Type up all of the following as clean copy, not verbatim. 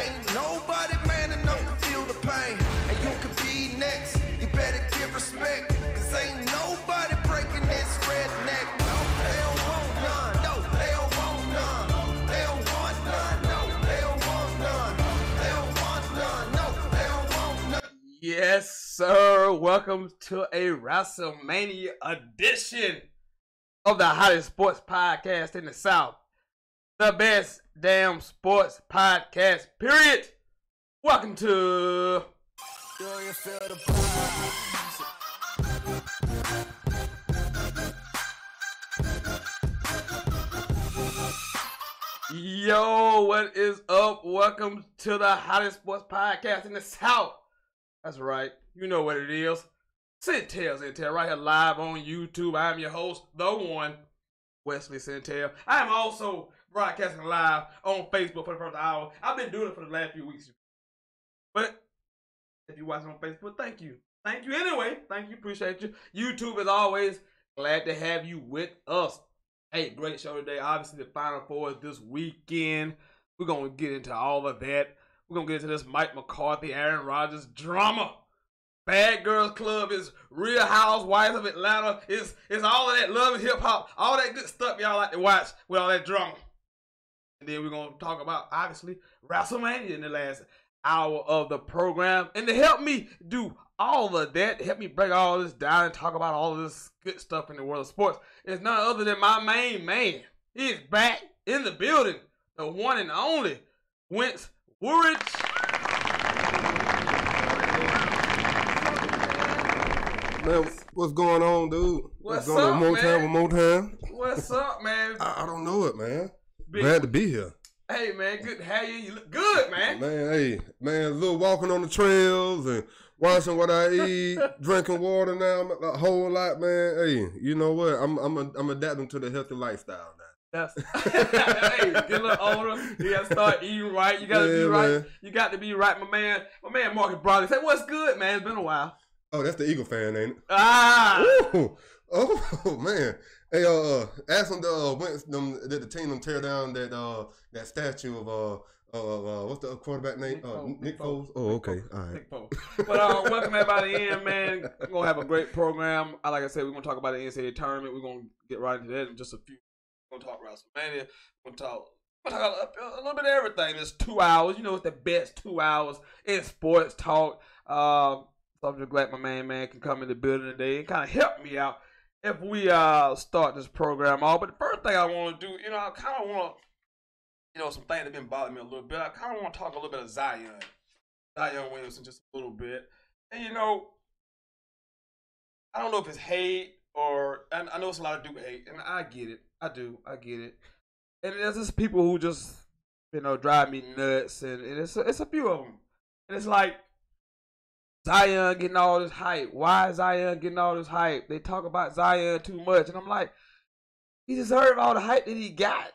ain't nobody man enough to feel the pain. And you could be next, you better give respect. Cause ain't nobody breaking this redneck. No, they don't want none. No, they don't want none. They don't want none. No, they don't want none. They don't want none. No, they don't want none. Yes, sir. Welcome to a WrestleMania edition of the hottest sports podcast in the South. The best damn sports podcast, period. Welcome to... Do you feel the vibes? Yo, what is up? Welcome to the hottest sports podcast in the South. That's right. You know what it is. Sentell, right here live on YouTube. I'm your host, the one, Wesley Sentell. I am also broadcasting live on Facebook for the first hour. I've been doing it for the last few weeks. But if you're watching on Facebook, thank you. Thank you anyway. Thank you. Appreciate you. YouTube, as always, glad to have you with us. Hey, great show today. Obviously, the Final Four is this weekend. We're going to get into all of that. We're going to get into this Mike McCarthy, Aaron Rodgers drama. Bad Girls Club is Real Housewives of Atlanta. It's all of that love and hip hop. All that good stuff y'all like to watch with all that drama. And then we're going to talk about, obviously, WrestleMania in the last hour of the program. And to help me do all of that, help me break all this down and talk about all of this good stuff in the world of sports, is none other than my main man. He is back in the building. The one and only Wentz Woolridge. Man, what's going on, dude? What's going up, on? One man? more time. What's up, man? I don't know it, man. Big- Glad to be here. Hey, man, good to have you. You look good, man. Man, hey, man, a little walking on the trails and watching what I eat, drinking water now, a whole lot, man. Hey, you know what? I'm adapting to the healthy lifestyle now. That's hey, get a little older. You gotta start eating right. You gotta be right. Man. You got to be right, my man. My man Marcus Bradley. Say, what's good, man? It's been a while. Oh, that's the Eagle fan, ain't it? Ah. Ooh. Oh man. Hey, ask them did the team tear down that statue of what's the quarterback name? Nick Foles. Oh, okay. All right. Nick Foles. But welcome everybody in, man. We're gonna have a great program. Like I said, we're gonna talk about the NCAA tournament. We're gonna get right into that in just a few. We're gonna talk WrestleMania. We're gonna talk a little bit of everything. It's 2 hours. You know, it's the best 2 hours in sports talk. So I'm just glad my main man can come in the building today and kind of help me out if we start this program off. But the first thing I want to do, you know, I kind of want to, some things that have been bothering me a little bit. I kind of want to talk a little bit of Zion Williamson, just a little bit. And, I don't know if it's hate or, and I know it's a lot of Duke hate, and I get it. I get it. And there's just people who just, drive me nuts, and it's a few of them. And it's like, Zion getting all this hype. Why is Zion getting all this hype? They talk about Zion too much. And I'm like, he deserves all the hype that he got.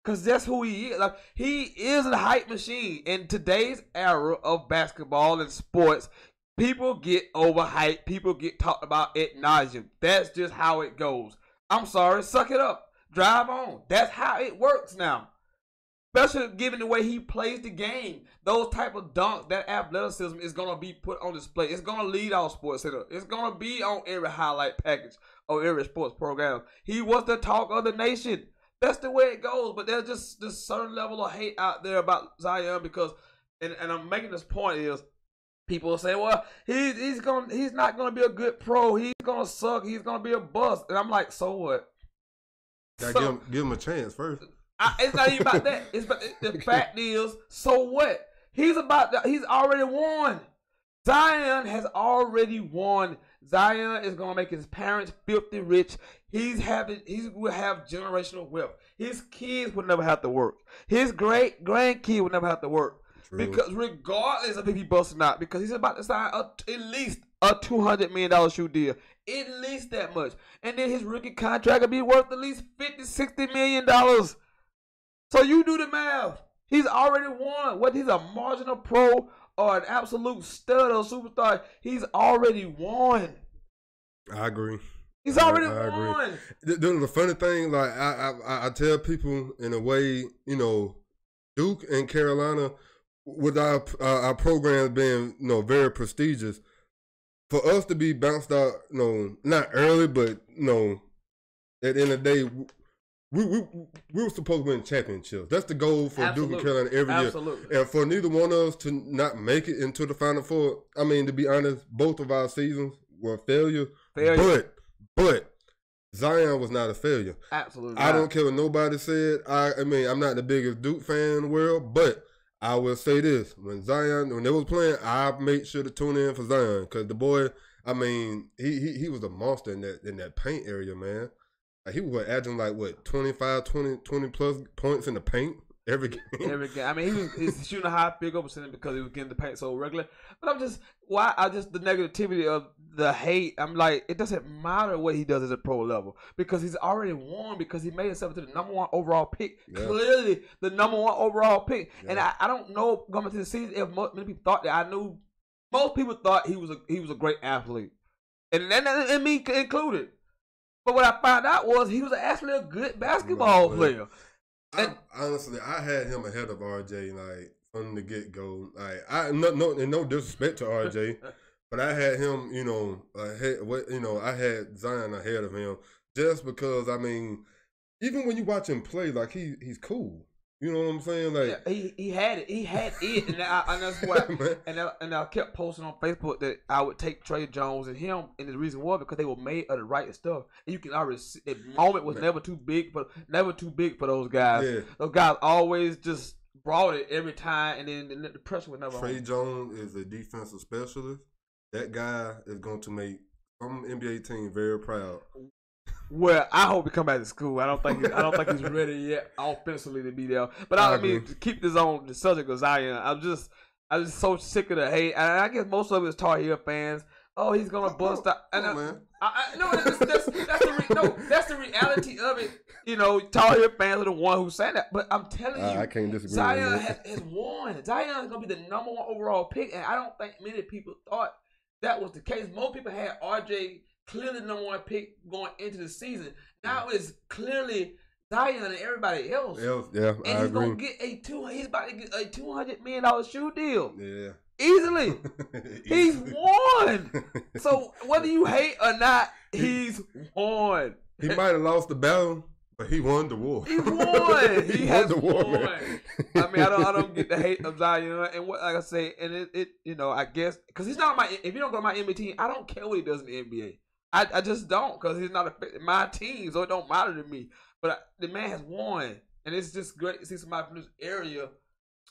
Because that's who he is. Like, he is a hype machine. In today's era of basketball and sports, people get overhyped. People get talked about ad nauseum. That's just how it goes. I'm sorry. Suck it up. Drive on. That's how it works now. Especially given the way he plays the game. Those type of dunks, that athleticism is going to be put on display. It's going to lead our sports center. It's going to be on every highlight package or every sports program. He was the talk of the nation. That's the way it goes. But there's just this certain level of hate out there about Zion because, and I'm making this point is, people say, well, he's not going to be a good pro. He's going to suck. He's going to be a bust. And I'm like, so what? Gotta give him a chance first. It's not even about that. It's about the fact is, so what? He's already won. Zion has already won. Zion is gonna make his parents filthy rich. He will have generational wealth. His kids would never have to work. His grandkid would never have to work. True. Because regardless of if he busts or not, because he's about to sign at least a $200 million shoe deal. At least that much. And then his rookie contract will be worth at least $50-60 million. So you do the math. He's already won. Whether he's a marginal pro or an absolute stud or superstar, he's already won. I agree. He's already won. The funny thing, like I tell people in a way, Duke and Carolina with our programs being very prestigious, for us to be bounced out, not early, but at the end of the day, we were supposed to win championships. That's the goal for Duke and Carolina every year. And for neither one of us to not make it into the Final Four, I mean, to be honest, both of our seasons were a failure. But Zion was not a failure. Absolutely. I don't care what nobody said. I mean, I'm not the biggest Duke fan in the world, but I will say this. When they was playing, I made sure to tune in for Zion because the boy, I mean, he was a monster in that paint area, man. He was averaging like, 20 plus points in the paint every game. Every game. I mean, he's shooting a high field goal percentage because he was getting the paint so regular. But the negativity of the hate, I'm like, it doesn't matter what he does at the pro level because he's already won because he made himself to the number 1 overall pick. Yeah. Clearly the number 1 overall pick. Yeah. And I don't know going into the season if many people thought that. I knew most people thought he was a great athlete. And me included. But what I found out was he was actually a good basketball player. Honestly, I had him ahead of RJ, like from the get go. Like no disrespect to RJ, but I had him, I had Zion ahead of him just because. I mean, even when you watch him play, like he's cool. You know what I'm saying? Like he had it, and that's why. and I kept posting on Facebook that I would take Trey Jones and him, and the reason was because they were made of the right stuff. And you can already see the moment was never too big for those guys. Yeah. Those guys always just brought it every time, and then the pressure was never. Trey Jones is a defensive specialist. That guy is going to make some NBA team very proud. Well, I hope he come back to school. I don't think he's ready yet offensively to be there. But I mean, to keep this on the subject of Zion, I'm just so sick of the hate. And I guess most of it is Tar Heel fans. Oh, he's gonna bust out. And that's the reality of it. You know, Tar Heel fans are the one who said that. But I'm telling you, I can't disagree. Zion has won. Zion is gonna be the number 1 overall pick, and I don't think many people thought that was the case. Most people had RJ. Clearly number 1 pick going into the season. Now it's clearly Zion and everybody else. Yeah, and he's gonna get he's about to get a $200 million shoe deal. Yeah. Easily. He's won. So whether you hate or not, he's won. He might have lost the battle, but he won the war. He won. He has won. I mean, I don't get the hate of Zion, and what, like I say, and it I guess because he's not if you don't go to my NBA team, I don't care what he does in the NBA. I just don't because he's not my team, so it don't matter to me. But the man has won, and it's just great to see somebody from this area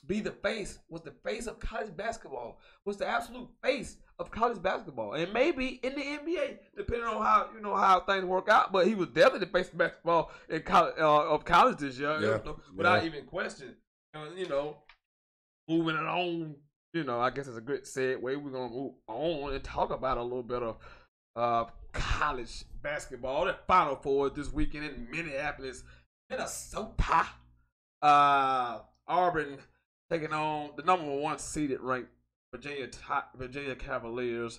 be the face. Was the face of college basketball. Was the absolute face of college basketball, and maybe in the NBA, depending on how things work out. But he was definitely the face of basketball in college this year, without even question. Moving it on. I guess it's a good segue. We're gonna move on and talk about a little bit of college basketball. The Final Four this weekend in Minneapolis, Minnesota. Auburn taking on the number 1 seeded ranked Virginia Cavaliers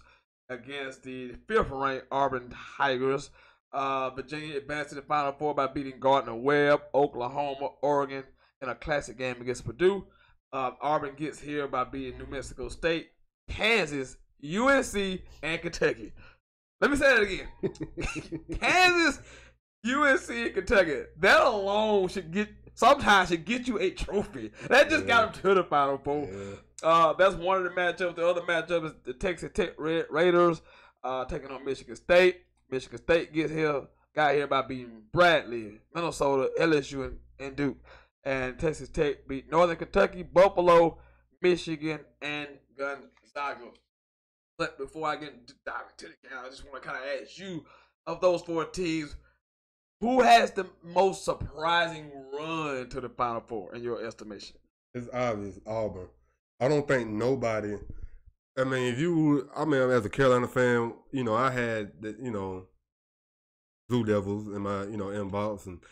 against the 5th ranked Auburn Tigers. Virginia advanced to the Final Four by beating Gardner-Webb, Oklahoma, Oregon in a classic game against Purdue. Auburn gets here by beating New Mexico State, Kansas, UNC, and Kentucky. Let me say that again. Kansas, UNC, and Kentucky. That alone should get you a trophy. That just got them to the Final Four. Yeah. That's one of the matchups. The other matchup is the Texas Tech Raiders taking on Michigan State. Michigan State got here by beating Bradley, Minnesota, LSU, and Duke. And Texas Tech beat Northern Kentucky, Buffalo, Michigan, and Gonzaga. But before I get dive into the game, I just want to kind of ask you, of those 4 teams, who has the most surprising run to the Final Four in your estimation? It's obvious, Auburn. I don't think nobody. I mean, as a Carolina fan, I had the, Blue Devils in my, inbox, and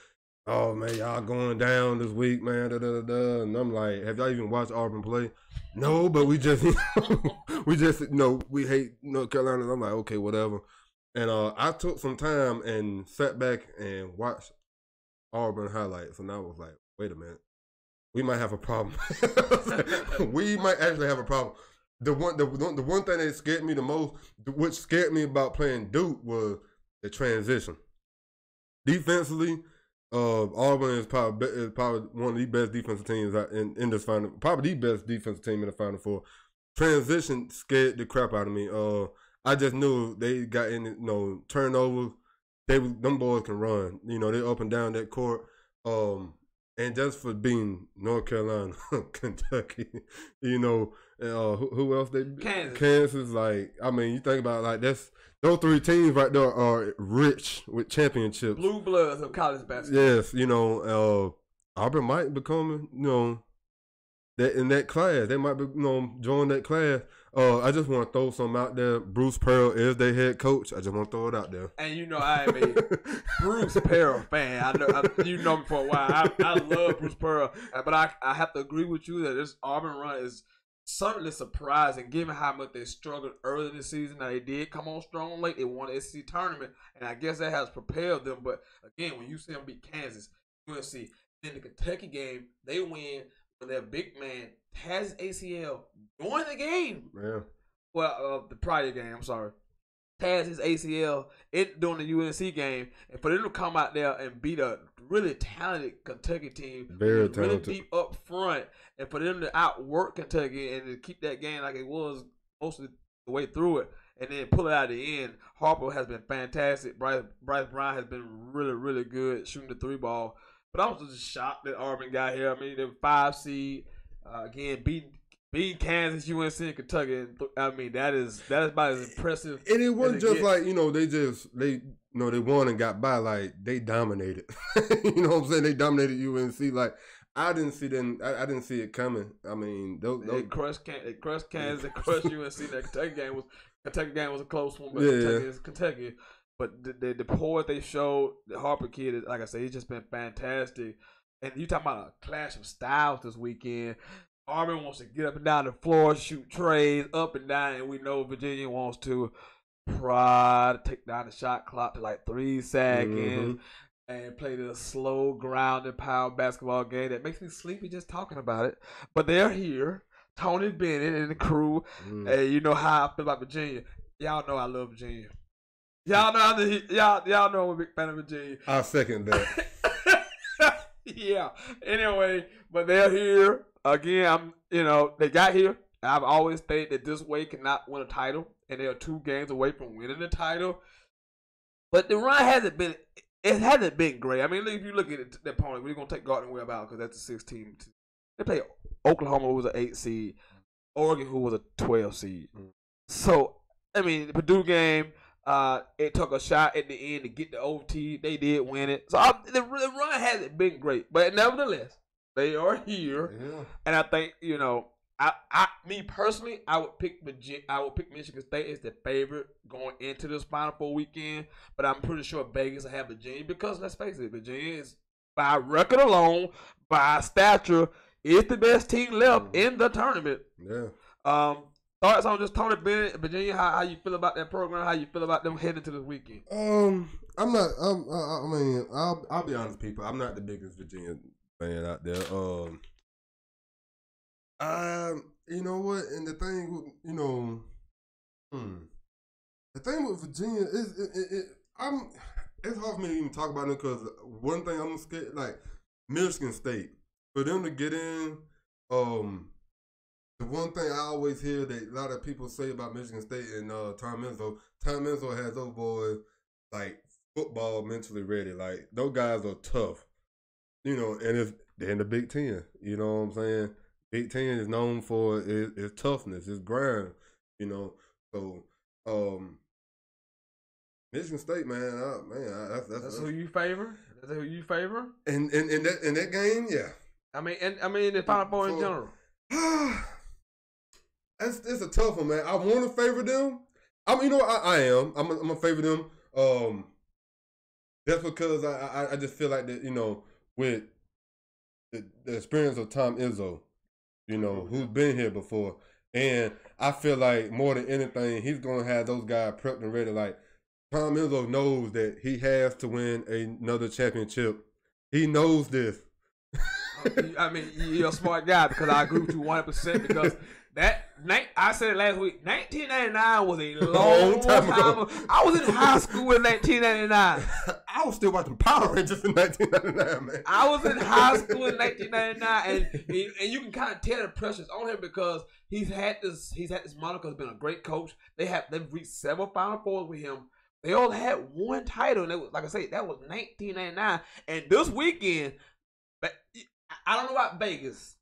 oh man, y'all going down this week, man. And I'm like, have y'all even watched Auburn play? No, but we just, we hate North Carolina. I'm like, okay, whatever. And I took some time and sat back and watched Auburn highlights, and I was like, wait a minute. we might have a problem. We might actually have a problem. The one thing that scared me the most, which scared me about playing Duke, was the transition. Defensively, Auburn is probably one of the best defensive teams in this final. Probably the best defensive team in the Final Four. Transition scared the crap out of me. I just knew they got in, turnovers. Them boys can run. They up and down that court. And just for being North Carolina, Kentucky, who else Kansas. Like, I mean, you think about like those three teams right there are rich with championships. Blue bloods of college basketball. Yes, Auburn might become, that in that class. They might be, join that class. I just want to throw something out there. Bruce Pearl is their head coach. I just want to throw it out there. And I am a Bruce Pearl fan. I know you know me for a while. I love Bruce Pearl, but I have to agree with you that this Auburn run is certainly surprising, given how much they struggled early this season. Now they did come on strong late. They won the SEC tournament, and I guess that has propelled them. But again, when you see them beat Kansas, UNC, then the Kentucky game, they win. Their big man has ACL during the game. Yeah. Well, the prior game, I'm sorry. Has his ACL during the UNC game, and for them to come out there and beat a really talented Kentucky team, very talented, really deep up front, and for them to outwork Kentucky and to keep that game like it was most of the way through it, and then pull it out at the end. Harper has been fantastic. Bryce Brown has been really, really good shooting the 3-ball. But I was just shocked that Auburn got here. I mean, they were 5 seed. Again, beating Kansas, UNC, and Kentucky. And I mean, that is about as impressive. And it wasn't just like they won and got by. Like, they dominated. You know what I'm saying? They dominated UNC. Like, I didn't see them. I didn't see it coming. I mean, they crushed Kansas. They crushed UNC. That Kentucky game was a close one, but yeah. Kentucky is Kentucky. But the poise they showed, the Harper kid, like I said, he's just been fantastic. And you talking about a clash of styles this weekend. Auburn wants to get up and down the floor, shoot trays up and down, and we know Virginia wants to try to take down the shot clock to like 3 seconds and play this slow, grounded, power basketball game that makes me sleepy just talking about it. But they're here. Tony Bennett and the crew. And you know how I feel about Virginia. Y'all know I love Virginia. Y'all know I'm a big fan of Virginia. I second that. Yeah. Anyway, but they're here again. They got here. I've always stated that this way cannot win a title, and they are 2 games away from winning the title. But the run hasn't been great. I mean, if you look at the opponent, we're gonna take Gardner Webb out because that's the 16. They play Oklahoma, who was an 8 seed, Oregon, who was a 12 seed. So I mean, the Purdue game. It took a shot at the end to get the OT. They did win it. So the run hasn't been great, but nevertheless, they are here. Yeah. And I think me personally, I would pick Michigan State as the favorite going into this Final Four weekend. But I'm pretty sure Vegas will have Virginia because let's face it, Virginia is by record alone, by stature, is the best team left in the tournament. Yeah. Thoughts on just Tony Bennett, Virginia? How you feel about that program? How you feel about them heading to this weekend? I'm not. I mean, I'll be honest, people. I'm not the biggest Virginia fan out there. You know what? And the thing, the thing with Virginia is, it's hard for me to even talk about it because one thing I'm scared, like Michigan State, for them to get in, the one thing I always hear that a lot of people say about Michigan State and Tom Izzo has those boys like football mentally ready. Like those guys are tough, and they're in the Big Ten. You know what I'm saying? Big Ten is known for its toughness, its grind. So Michigan State, man, that's who you favor. That's who you favor. In that game, yeah. I mean, the Final Four in general. It's a tough one, man. I want to favor them. I am. I'm gonna favor them. That's because I just feel like that. With the experience of Tom Izzo, who's been here before, and I feel like more than anything, he's gonna have those guys prepped and ready. Like Tom Izzo knows that he has to win another championship. He knows this. I mean, you're a smart guy because I agree with you 100% because I said it last week. 1999 was a long time ago. I was in high school in 1999. I was still watching Power Rangers in 1999, man. I was in high school in 1999, and you can kind of tell the pressure's on him because he's had this moniker. Has been a great coach. They've reached several Final Fours with him. They all had one title, and it was, like I say, that was 1999. And this weekend, I don't know about Vegas.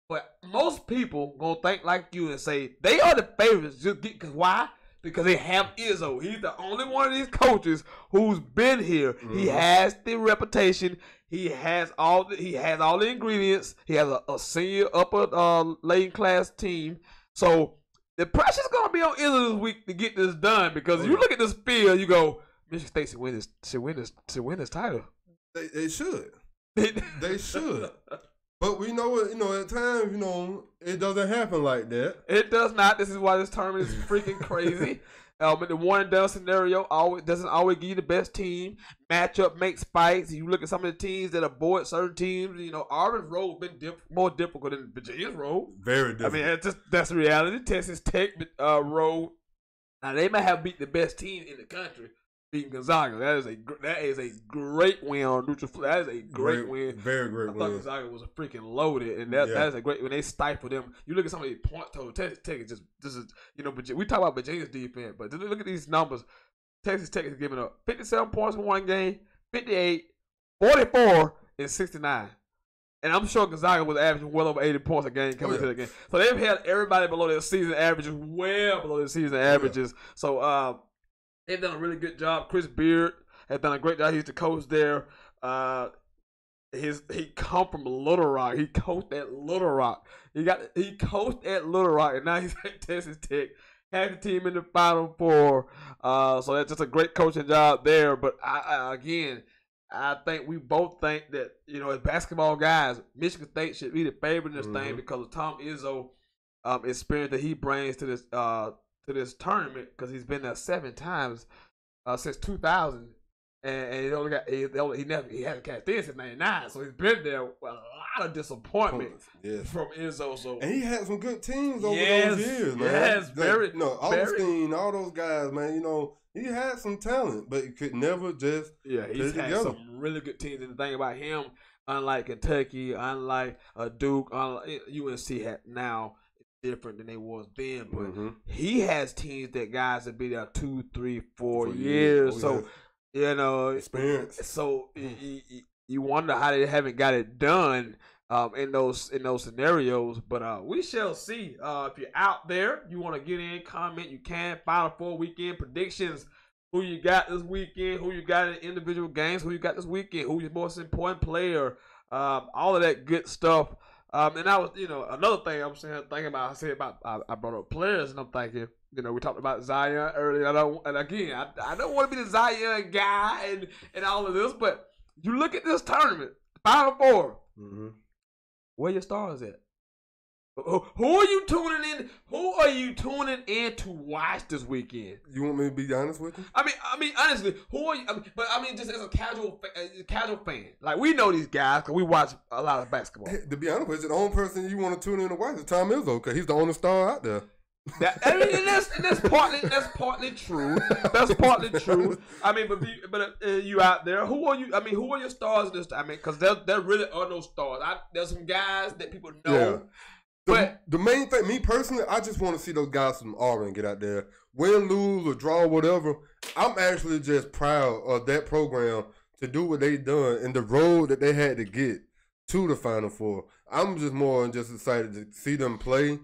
But most people gonna think like you and say they are the favorites. Because why? Because they have Izzo. He's the only one of these coaches who's been here. Mm-hmm. He has the reputation. He has all the ingredients. He has a senior upper lane class team. So the pressure's gonna be on Izzo this week to get this done. Because you look at this field, you go, Michigan State should win this title. They should. They should. But we know, at times, it doesn't happen like that. It does not. This is why this tournament is freaking crazy. In the one and done scenario, doesn't always give you the best team. Matchup makes fights. You look at some of the teams that avoid certain teams. Auburn's road been more difficult than Virginia's road. Very difficult. I mean, that's the reality. Texas Tech road. Now they might have beat the best team in the country. Beating Gonzaga. That is a great win on neutral. That is a great win. Very great win. I thought Gonzaga was a freaking loaded, and that is a great when they stifle them. You look at some of these point totals. Texas Tech is just we talk about Virginia's defense, but look at these numbers. Texas Tech is giving up 57 points in one game, 58, 44, and 69. And I'm sure Gonzaga was averaging well over 80 points a game coming into the game. So they've had everybody below their season averages, well below their season averages. So they've done a really good job. Chris Beard has done a great job. He's the coach there. He come from Little Rock. He coached at Little Rock. He coached at Little Rock, and now he's at Texas Tech. Had the team in the Final Four. So that's just a great coaching job there. But I think we both think that as basketball guys, Michigan State should be the favorite in this thing because of Tom Izzo experience that he brings to this tournament because he's been there 7 times since 2000, and he hasn't cashed in since '99, so he's been there with a lot of disappointment from Izzo. So and he had some good teams over those years, man. Yes, Augustine, all those guys, man. He had some talent, but he could never just he's had some really good teams. And the thing about him, unlike Kentucky, unlike Duke, unlike UNC had now. Different than they was then, but he has teams that guys that be there 2, 3, 4 years. So experience. So you wonder how they haven't got it done in those scenarios. But we shall see. If you're out there, you want to get in, comment, you can. Final Four weekend predictions. Who you got this weekend? Who you got in individual games? Who you got this weekend? Who's your most important player? All of that good stuff. And I was, another thing I'm thinking about. I brought up players, and I'm thinking, we talked about Zion earlier. I don't want to be the Zion guy and all of this, but you look at this tournament, Final Four. Where your stars at? Who are you tuning in? Who are you tuning in to watch this weekend? You want me to be honest with you? I mean, honestly, who are you? Just as a casual fan, like we know these guys because we watch a lot of basketball. Hey, to be honest with you, the only person you want to tune in to watch is Tom Izzo because he's the only star out there. That's partly true. That's partly true. I mean, but you out there, who are you? I mean, who are your stars in this? I mean, because there really are no stars. There's some guys that people know. Yeah. The main thing, me personally, I just want to see those guys from Auburn get out there, win, lose, or draw, whatever. I'm actually just proud of that program to do what they done and the road that they had to get to the Final Four. I'm just more just excited to see them play,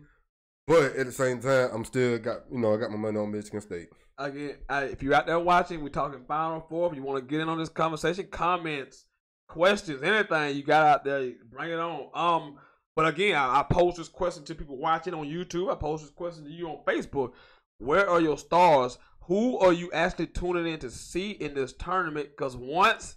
but at the same time, I'm still got I got my money on Michigan State. Again, if you're out there watching, we're talking Final Four. If you want to get in on this conversation, comments, questions, anything you got out there, bring it on. But again, I pose this question to people watching on YouTube. I pose this question to you on Facebook. Where are your stars? Who are you actually tuning in to see in this tournament? Because once,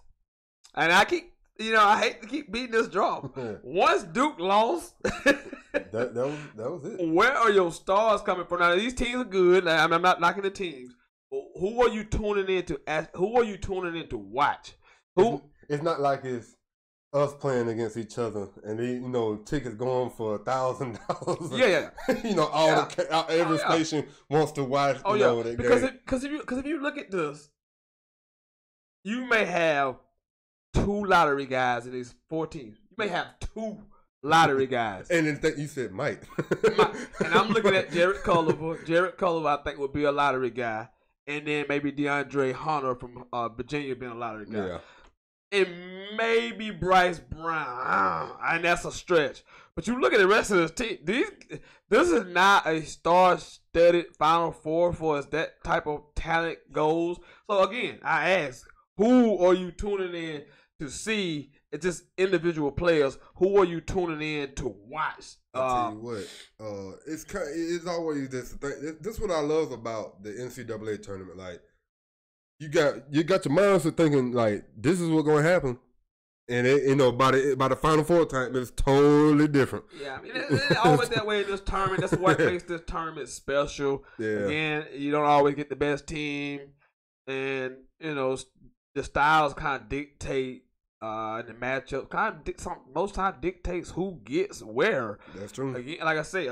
and I hate to keep beating this drum. Once Duke lost, that was it. Where are your stars coming from? Now these teams are good. I'm not knocking the teams. Who are you tuning in to? Who are you tuning in to watch? Who? It's not like it's us playing against each other, and tickets going for $1,000. Yeah. Every station wants to watch. That because if you look at this, you may have 2 lottery guys in these 4 teams. You may have 2 lottery guys. And then you said Mike. And I'm looking at Jared Culliver. Jared Culliver, I think, would be a lottery guy. And then maybe DeAndre Hunter from Virginia being a lottery guy. Yeah. And maybe Bryce Brown. And that's a stretch. But you look at the rest of this team. This is not a star-studded Final Four for as that type of talent goes. So, again, I ask, who are you tuning in to see? It's just individual players. Who are you tuning in to watch? I'll tell you what, it's always this thing. This is what I love about the NCAA tournament. Like, you got your mindset thinking like this is what's going to happen, and by the Final Four time, it's totally different. Yeah, I mean, it's always that way in this tournament. That's what makes this tournament special. Yeah. Again, you don't always get the best team, and the styles kind of dictate. The matchup most times dictates who gets where. That's true. Again, like I say,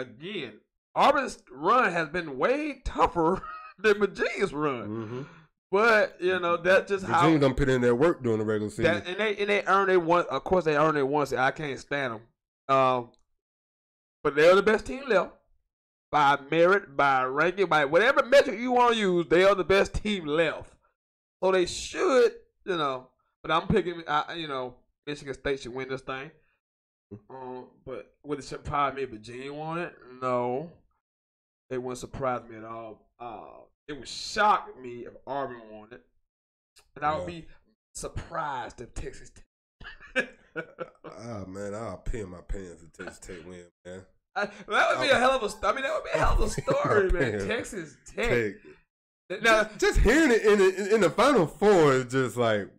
Auburn's run has been way tougher than Virginia's run. Mm-hmm. But that's just how Virginia done put in their work during the regular season. And they earned their one. Of course, they earned their once. I can't stand them. But they're the best team left by merit, by ranking, by whatever metric you want to use. They are the best team left. So they should, But I'm picking, Michigan State should win this thing. But would it surprise me if Virginia won it? No. It wouldn't surprise me at all. It would shock me if Auburn won it. And I would be surprised if Texas Tech. Man, I'll pee in my pants if Texas Tech win, man. That would be a hell of a story, man. Texas Tech. Now, just hearing it in the Final Four is just like,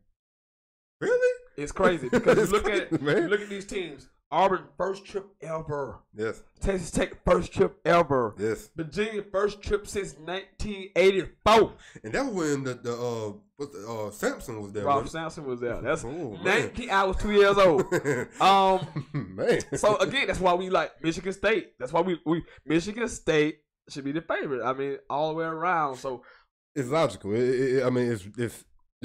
really? It's crazy because you look at these teams. Auburn first trip ever. Yes. Texas Tech first trip ever. Yes. Virginia first trip since 1984. And that was when the Sampson was there. Rob Sampson was there. That's 19. I was 2 years old. Man. So again, that's why we like Michigan State. That's why we Michigan State should be the favorite. I mean, all the way around. So it's logical. It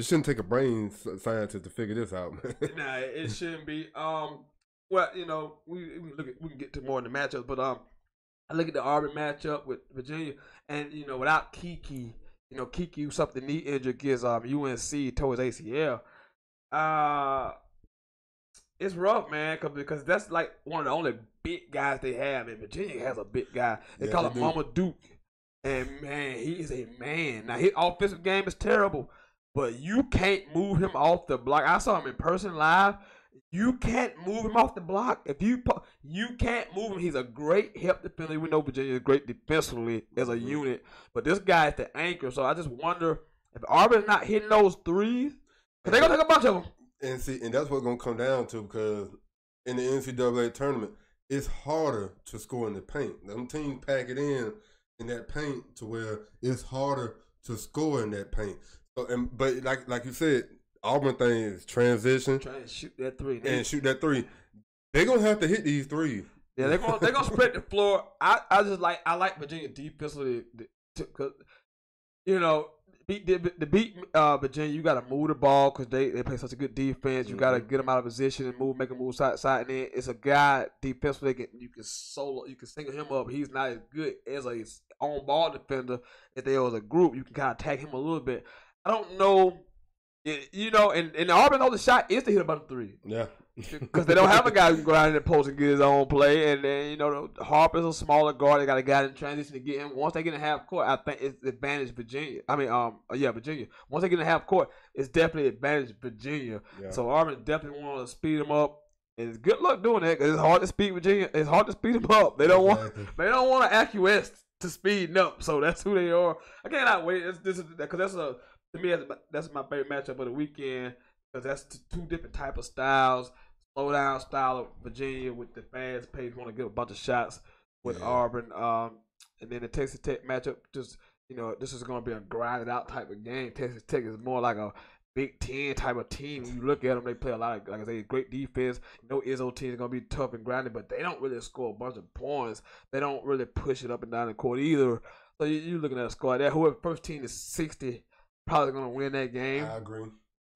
shouldn't take a brain scientist to figure this out. Nah, it shouldn't be. Well, we can get to more in the matchups, but I look at the Auburn matchup with Virginia, and without Kiki, Kiki suffered the knee injury against UNC towards ACL. It's rough, man, because that's like one of the only big guys they have, and Virginia has a big guy. They call him Mama Duke, and man, he is a man. Now his offensive game is terrible, but you can't move him off the block. I saw him in person live. You can't move him off the block. If you can't move him, he's a great help defender. We know Virginia is great defensively as a unit, but this guy is the anchor. So I just wonder if Auburn's not hitting those threes, because they're gonna take a bunch of them. And that's what's gonna come down to, because in the NCAA tournament, it's harder to score in the paint. Them teams pack it in that paint to where it's harder to score in that paint. So, but like you said, Auburn thing is transition. Try and shoot that three. They're gonna have to hit these threes. Yeah, they're gonna spread the floor. I like Virginia defensively, because to beat Virginia, you gotta move the ball because they play such a good defense. You gotta get them out of position and make them move side to side. And then it's a guy defensively you can single him up. He's not as good as a on ball defender. If they was a group, you can kind of tag him a little bit. I don't know. And Auburn knows the shot is to hit a bunch of threes. Yeah. Because they don't have a guy who can go out in the post and get his own play. And then, Harper's a smaller guard. They got a guy in transition to get him. Once they get in half court, I think it's advantage Virginia. Virginia. Once they get in half court, it's definitely advantage Virginia. Yeah. So Auburn definitely want to speed them up. And good luck doing that, because it's hard to speed Virginia. It's hard to speed them up. They don't want to acquiesce to speeding up. So that's who they are. I cannot wait. To me, that's my favorite matchup of the weekend, because that's two different type of styles. Slow down style of Virginia with the fast pace, want to get a bunch of shots with Auburn. And then the Texas Tech matchup, this is going to be a grinded out type of game. Texas Tech is more like a Big Ten type of team. You look at them, they play a lot of, like I say, great defense. Izzo team is gonna be tough and grinding, but they don't really score a bunch of points. They don't really push it up and down the court either. So you're looking at a score that whoever first team is 60 probably gonna win that game. I agree.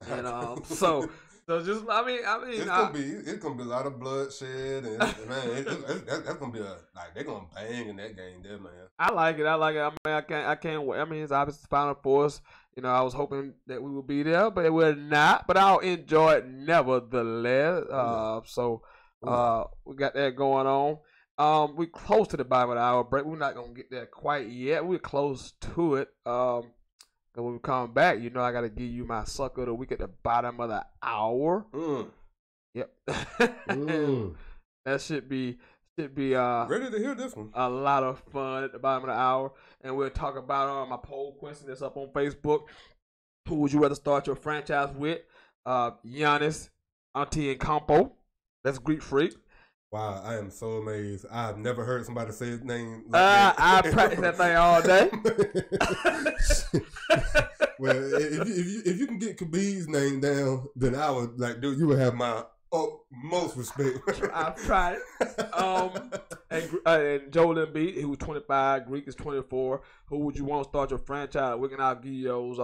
And so just it's gonna be a lot of bloodshed and man, that's gonna be they're gonna bang in that game there, man. I like it. I mean, I can't wait. I mean, it's obviously Final Fours. I was hoping that we would be there, but we're not. But I'll enjoy it nevertheless. So we got that going on. We're close to the bottom of the hour break. We're not gonna get there quite yet. We're close to it. And when we come back, I got to give you my sucker of the week at the bottom of the hour. Yep. That should be ready to hear this one. A lot of fun at the bottom of the hour. And we'll talk about my poll question that's up on Facebook. Who would you rather start your franchise with? Giannis, Antetokounmpo. That's Greek Freak. Wow, I am so amazed. I've never heard somebody say his name like that. I practice that thing all day. Well, if you can get Khabib's name down, then I would dude, you would have my utmost respect. I've tried it. And Joel Embiid, he was 25. Greek is 24. Who would you want to start your franchise? We can give you those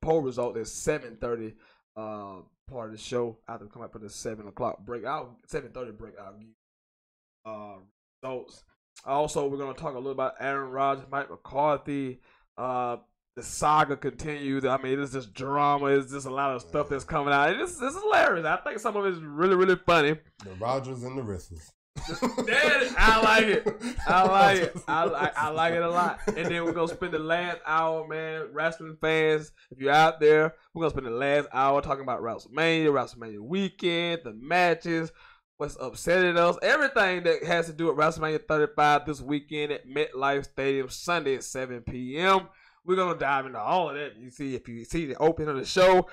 poll results at 7:30. Part of the show after we come up for the 7 o'clock break. 7:30 break. I'll give you results. Also, we're gonna talk a little about Aaron Rodgers, Mike McCarthy. The saga continues. I mean, it's just drama. It's just a lot of stuff that's coming out. It's hilarious. I think some of it is really, really funny. The Rodgers and the wrestlers. I like it. I like it a lot. And then we're gonna spend the last hour, man. Wrestling fans, if you're out there, we're gonna spend the last hour talking about WrestleMania weekend, the matches, what's upsetting us, everything that has to do with WrestleMania 35 this weekend at MetLife Stadium, Sunday at 7 p.m. We're gonna dive into all of that. If you see the opening of the show,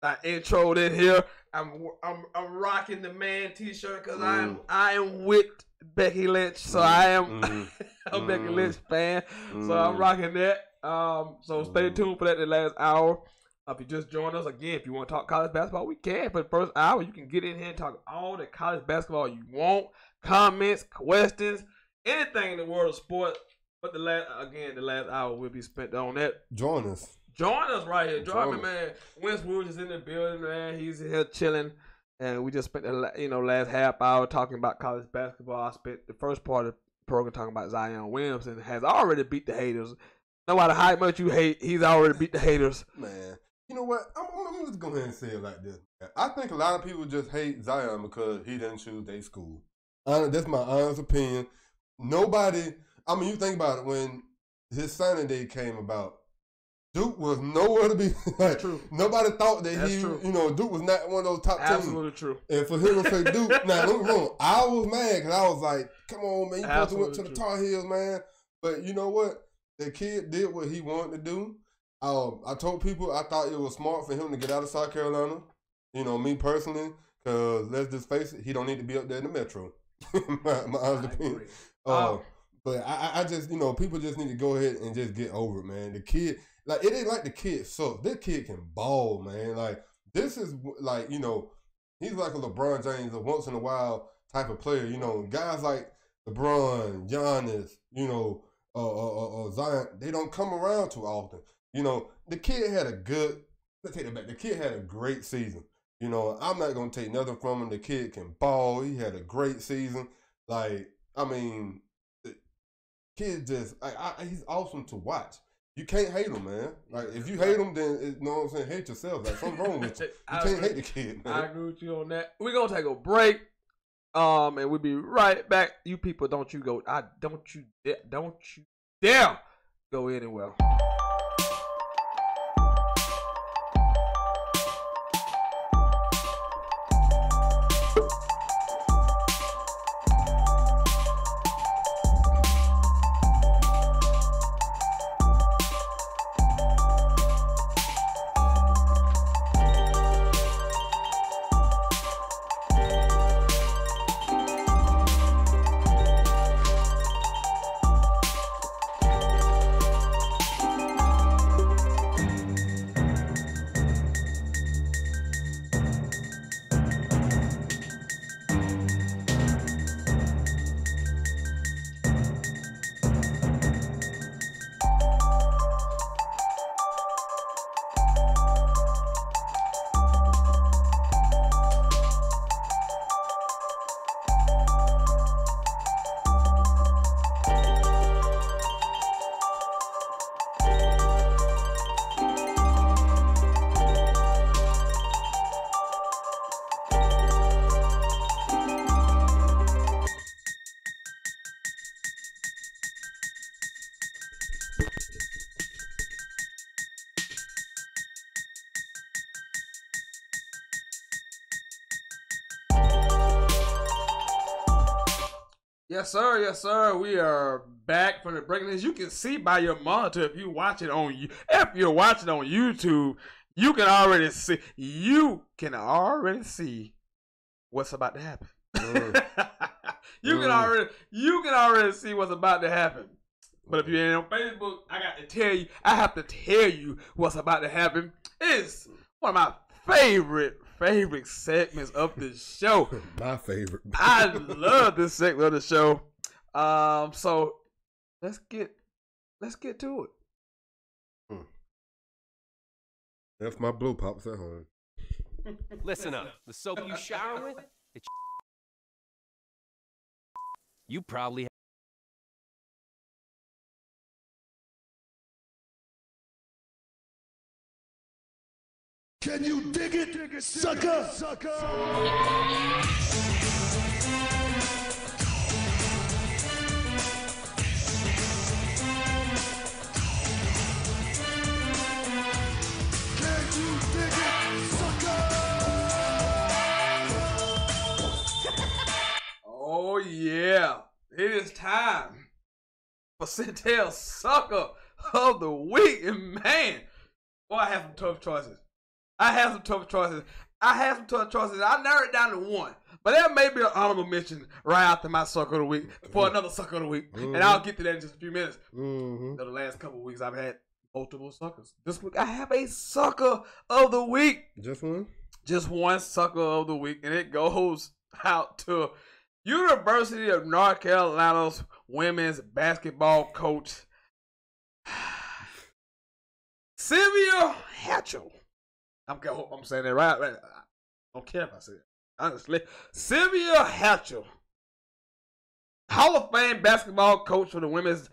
I introed in here. I'm rocking the man T-shirt because I am with Becky Lynch, so I am a Becky Lynch fan. So I'm rocking that. So stay tuned for that the last hour. If you just joined us again, if you want to talk college basketball, we can. For the first hour, you can get in here and talk all the college basketball you want. Comments, questions, anything in the world of sports. But the last hour will be spent on that. Join us. Join us right here. Join me, man. Wentz Woods is in the building, man. He's here chilling. And we just spent the last half hour talking about college basketball. I spent the first part of the program talking about Zion Williamson. Has already beat the haters. No matter how much you hate, he's already beat the haters. Man, you know what? I'm just going ahead and say it like this. I think a lot of people just hate Zion because he didn't choose their school. That's my honest opinion. Nobody, you think about it, when his signing day came about, Duke was nowhere to be. True. Nobody thought that true. Duke was not one of those top teams. Absolutely true. And for him to say Duke, now don't get me wrong, I was mad because I was like, come on, man, you supposed to went to the Tar Heels, man. But you know what? The kid did what he wanted to do. I told people I thought it was smart for him to get out of South Carolina. Me personally, because let's just face it, he don't need to be up there in the metro. my honest opinion. But I just, people just need to go ahead and just get over it, man. The kid, it ain't like the kid sucks. This kid can ball, man. This is he's like a LeBron James, a once in a while type of player. Guys like LeBron, Giannis, Zion, they don't come around too often. The kid had let's take it back. The kid had a great season. I'm not going to take nothing from him. The kid can ball. He had a great season. Kid just, he's awesome to watch. You can't hate him, man. If you hate him, then, you know what I'm saying, hate yourself. Something's wrong with you. You can't hate the kid, man. I agree with you on that. We're going to take a break, and we'll be right back. You people, don't you dare go anywhere. Yes, sir. Yes, sir. We are back from the break. As you can see by your monitor, if you're watching on YouTube, you can already see. You can already see what's about to happen. You can already see what's about to happen. But if you ain't on Facebook, I have to tell you what's about to happen. It's one of my favorite segments of the show. My favorite. I love this segment of the show. So let's get to it. That's my blow pops at home. Listen up. The soap you shower with, you probably Can you dig it, sucker? Oh yeah, it is time for Sentell Sucker of the Week, and man, boy, I have some tough choices. I narrowed it down to one, but there may be an honorable mention right after my Sucker of the Week for another Sucker of the Week, and I'll get to that in just a few minutes. The last couple of weeks, I've had multiple suckers. This week, I have a Sucker of the Week. Just one? Just one Sucker of the Week, and it goes out to University of North Carolina's women's basketball coach, Sylvia Hatchell. I hope I'm saying that right. I don't care if I say it. Honestly, Sylvia Hatchell, Hall of Fame basketball coach for the women's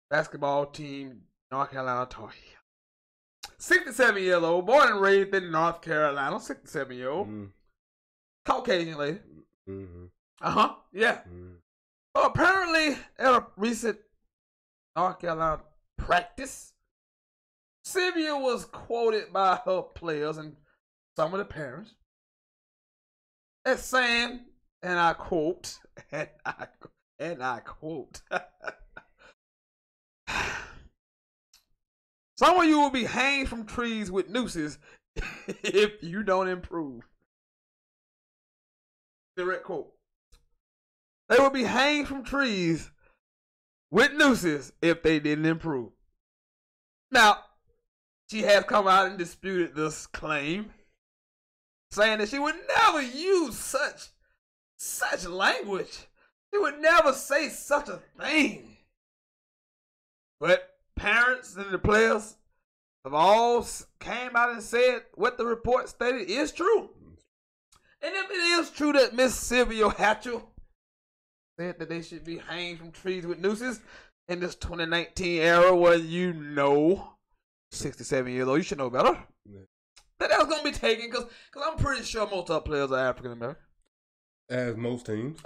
basketball team, North Carolina Tar Heels. 67 years old, born and raised in North Carolina. 67-year-old, Caucasian lady. Yeah. Well, apparently, at a recent North Carolina practice, Sylvia was quoted by her players and some of the parents as saying, and I quote, some of you will be hanged from trees with nooses if you don't improve. Direct quote. They will be hanged from trees with nooses if they didn't improve. Now, she has come out and disputed this claim, saying that she would never use such language. She would never say such a thing. But parents and the players have all came out and said what the report stated is true. And if it is true that Miss Sylvia Hatchell said that they should be hanged from trees with nooses in this 2019 era where 67 years old, you should know better. Yeah. That was going to be taken because I'm pretty sure most of our players are African American. As most teams.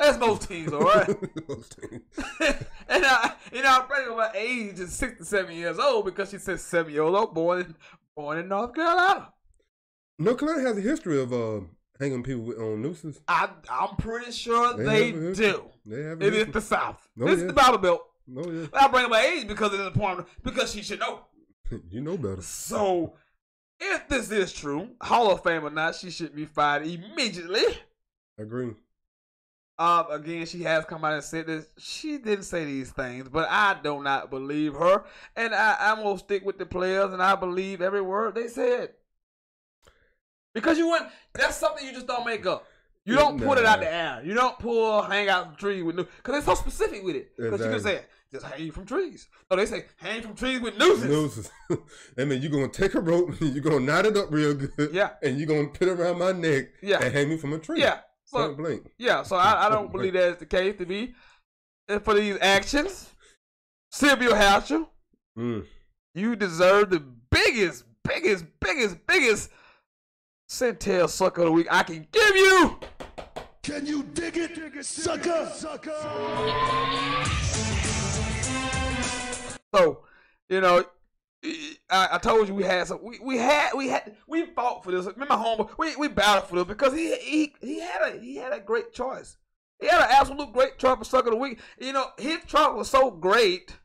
All right. Most teams. And I'm thinking about age is 67 years old because she said 7-year-old old born in North Carolina. North Carolina has a history of hanging people on nooses. I'm pretty sure they do. They have it is the South. This is the Bible Belt. No, yeah. I bring up my age because it's important because she should know. You know better. So, if this is true, Hall of Fame or not, she should be fired immediately. Agree. Again, she has come out and said this. She didn't say these things, but I do not believe her. And I'm going to stick with the players, and I believe every word they said. Because that's something you just don't make up. You don't put it out the air. You don't hang out from trees with nooses. Because they're so specific with it. Because you can say, just hang from trees. No, they say, hang from trees with nooses. That means you're going to take a rope, you're going to knot it up real good. Yeah. And you're going to put it around my neck and hang me from a tree. Yeah. So, blink. Yeah, so I don't believe that is the case to be. And for these actions, Sylvia Hatchell, you deserve the biggest Sentell Sucker of the Week I can give you. Can you dig it, sucker? So, I told you we had some. We fought for this. Remember, homeboy, we battled for this because he had a great choice. He had an absolute great Trump Sucker of the Week. You know, his Trump was so great.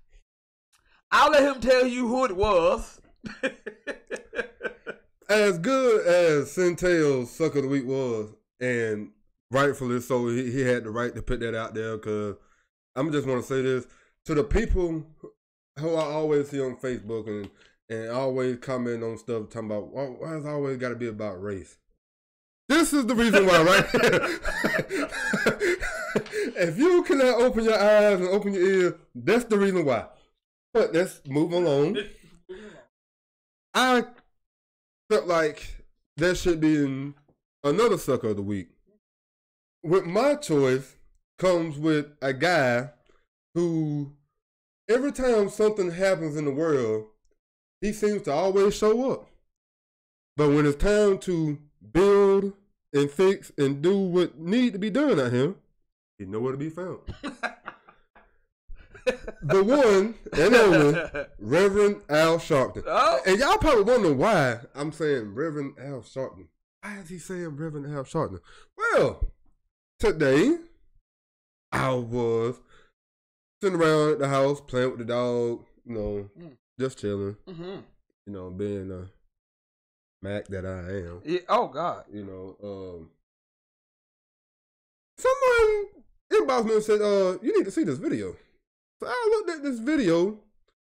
I'll let him tell you who it was. As good as Sentell's Sucker of the Week was, and rightfully so, he had the right to put that out there, because I'm just want to say this to the people who I always see on Facebook and always comment on stuff talking about, why it's always got to be about race. This is the reason why, right here. If you cannot open your eyes and open your ears, that's the reason why. But let's move along. I felt like there should be another Sucker of the Week. With my choice comes with a guy who, every time something happens in the world, he seems to always show up. But when it's time to build and fix and do what need to be done out here, he nowhere to be found. The one and only Reverend Al Sharpton. Oh. And y'all probably wonder why I'm saying Reverend Al Sharpton. Why is he saying Reverend Al Sharpton? Well, today I was sitting around at the house playing with the dog, you know, just chilling. You know, being a Mac that I am. Yeah, oh God. You know, someone inboxed me and said, you need to see this video. So I looked at this video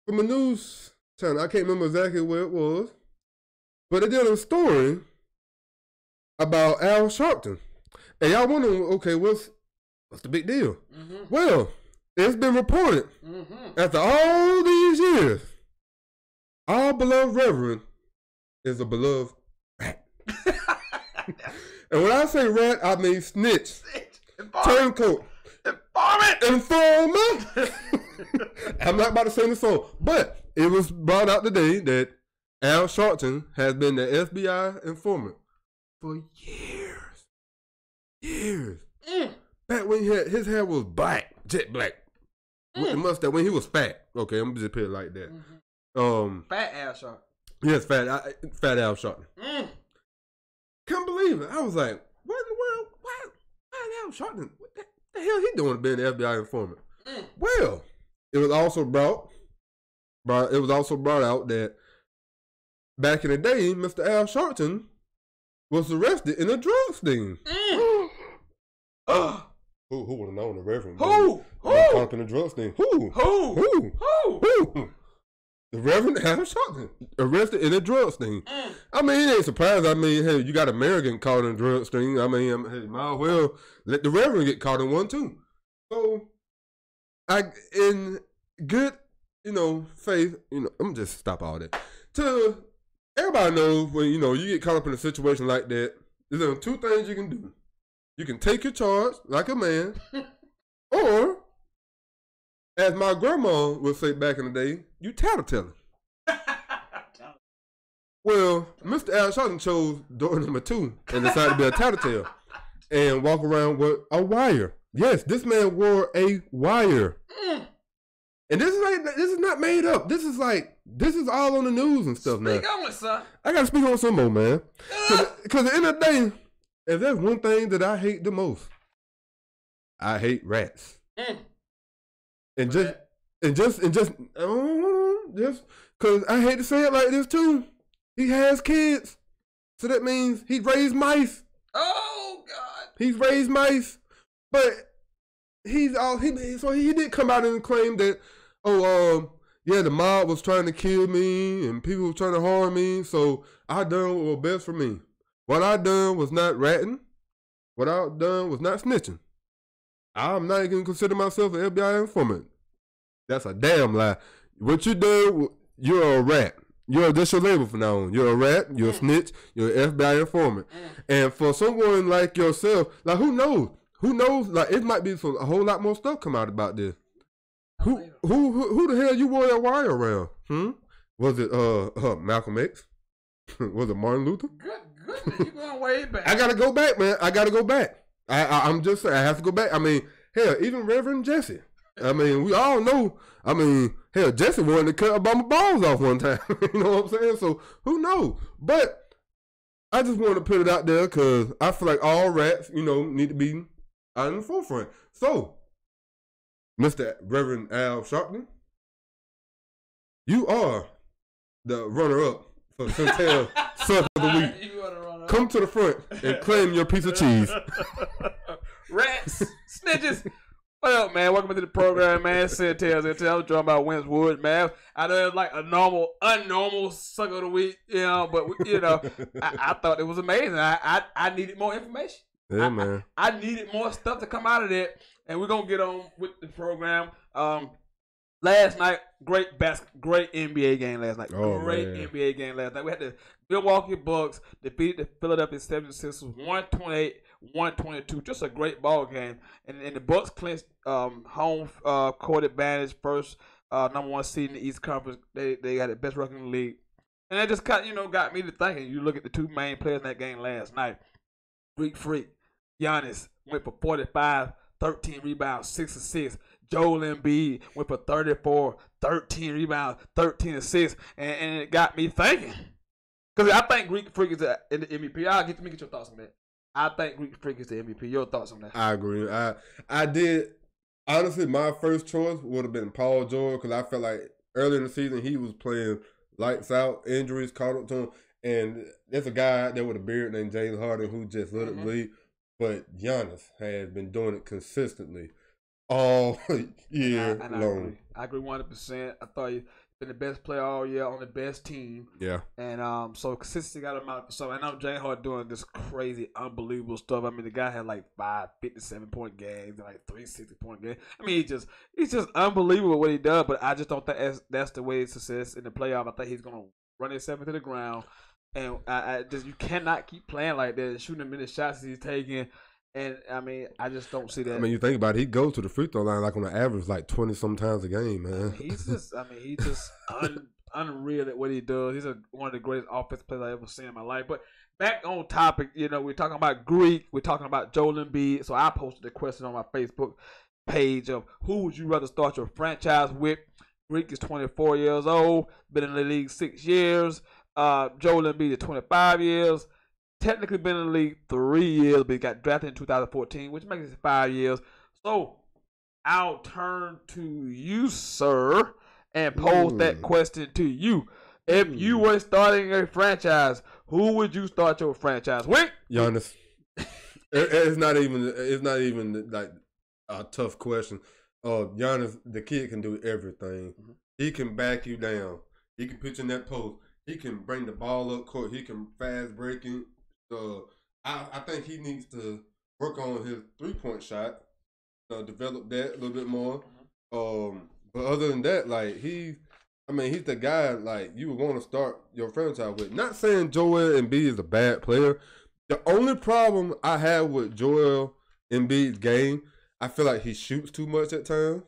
from a news channel. I can't remember exactly where it was, but it did a story about Al Sharpton. And y'all wondering, okay, what's the big deal? Well, it's been reported after all these years, our beloved Reverend is a beloved rat. And when I say rat, I mean snitch, turncoat, informer. I'm not about to sing the song, but it was brought out today that Al Sharpton has been the FBI informant for years. Back when his hair was black, jet black, with the mustache, when he was fat. Okay, I'm just put it like that. Fat Al Sharpton. Yes, fat Al Sharpton. Can't believe it. I was like, what in the world? Why Al Sharpton? What the hell he doing being the FBI informant? Well, it was also brought out that back in the day, Mr. Al Sharpton was arrested in a drug sting. Who would have known the Reverend? Who? Caught up in a drug sting. Who? The Reverend Al Sharpton arrested in a drug sting. I mean, it ain't surprised. I mean, hey, you got American caught in a drug sting. I mean, hey, might as well let the Reverend get caught in one too. So, in good, faith, I'm just stop all that. To everybody knows when you get caught up in a situation like that, there's only two things you can do. You can take your charge like a man, or, as my grandma would say back in the day, you tattletale. Well, Mr. Al Sharpton chose door number 2 and decided to be a tattletale and walk around with a wire. Yes, this man wore a wire. And this is not made up. This is all on the news and stuff now. Speak on it, son. I gotta speak on some more, man. Because at the end of the day, if there's one thing that I hate the most, I hate rats. And just because I hate to say it like this too, he has kids, so that means he raised mice. Oh God, he's raised mice, but he did come out and claim that, the mob was trying to kill me and people were trying to harm me, so I done what was best for me. What I done was not ratting. What I done was not snitching. I'm not even consider myself an FBI informant. That's a damn lie. What you do, you're a rat. That's your label from now on. You're a rat, you're a snitch, you're an FBI informant. And for someone like yourself, like who knows? Like it might be a whole lot more stuff come out about this. Who the hell you wore that wire around? Was it Malcolm X? Was it Martin Luther? Good. You going way back. I gotta go back, man. I'm just saying, I have to go back. I mean, hell, even Reverend Jesse. I mean, we all know. I mean, hell, Jesse wanted to cut Obama balls off one time. You know what I'm saying? So, who knows? But I just want to put it out there because I feel like all rats, need to be out in the forefront. So, Mr. Reverend Al Sharpton, you are the runner-up for Sentell Suck of the Week. Come to the front and claim your piece of cheese. Rats, snitches. What up, man? Welcome to the program, man. Sentell. I was drawing by Wentworth, man. I know it's like a unnormal suck of the week, but I thought it was amazing. I needed more information. Yeah, man. I needed more stuff to come out of that, and we're gonna get on with the program. Last night, great NBA game last night. Great NBA game last night. We had the Milwaukee Bucks defeated the Philadelphia 76ers 128-122. Just a great ball game. And the Bucks clinched home court advantage, first number one seed in the East Conference. They got the best record in the league. And that just got me to thinking. You look at the two main players in that game last night. Greek Freak, Giannis went for 45, 13 rebounds, 6 assists. Joel Embiid went for 34, 13 rebounds, 13 assists, and it got me thinking. Because I think Greek Freak is the MVP. Let me get your thoughts on that. I think Greek Freak is the MVP. Your thoughts on that? I agree. I did. Honestly, my first choice would have been Paul George because I felt like early in the season he was playing lights out, injuries caught up to him. And there's a guy out there with a beard named James Harden who just let it bleed. But Giannis has been doing it consistently all year long. I agree 100%. I thought he's been the best player all year on the best team. Yeah. And so consistency got him out for something. I know James Harden doing this crazy, unbelievable stuff. I mean, the guy had like 5 57-point games, like 3 60-point games. I mean, he's just unbelievable what he does. But I just don't think that's the way of success in the playoff. I think he's gonna run himself into the ground. And you cannot keep playing like that, shooting as many shots as he's taking. And I mean, I just don't see that. I mean, you think about it, he goes to the free throw line like on the average, like 20 sometimes a game, man. He's just unreal at what he does. He's one of the greatest offensive players I ever seen in my life. But back on topic, we're talking about Greek, we're talking about Joel Embiid. So I posted a question on my Facebook page of who would you rather start your franchise with? Greek is 24 years old, been in the league 6 years. Joel Embiid is 25 years. Technically been in the league 3 years, but he got drafted in 2014, which makes it 5 years. So I'll turn to you, sir, and pose that question to you. If you were starting a franchise, who would you start your franchise with? Giannis. It's not even like a tough question. Giannis, the kid can do everything. Mm-hmm. He can back you down. He can pitch in that post. He can bring the ball up court. He can fast breaking. I think he needs to work on his 3-point shot, develop that a little bit more. But other than that, like he's the guy like you would want to start your franchise with. Not saying Joel Embiid is a bad player. The only problem I have with Joel Embiid's game, I feel like he shoots too much at times,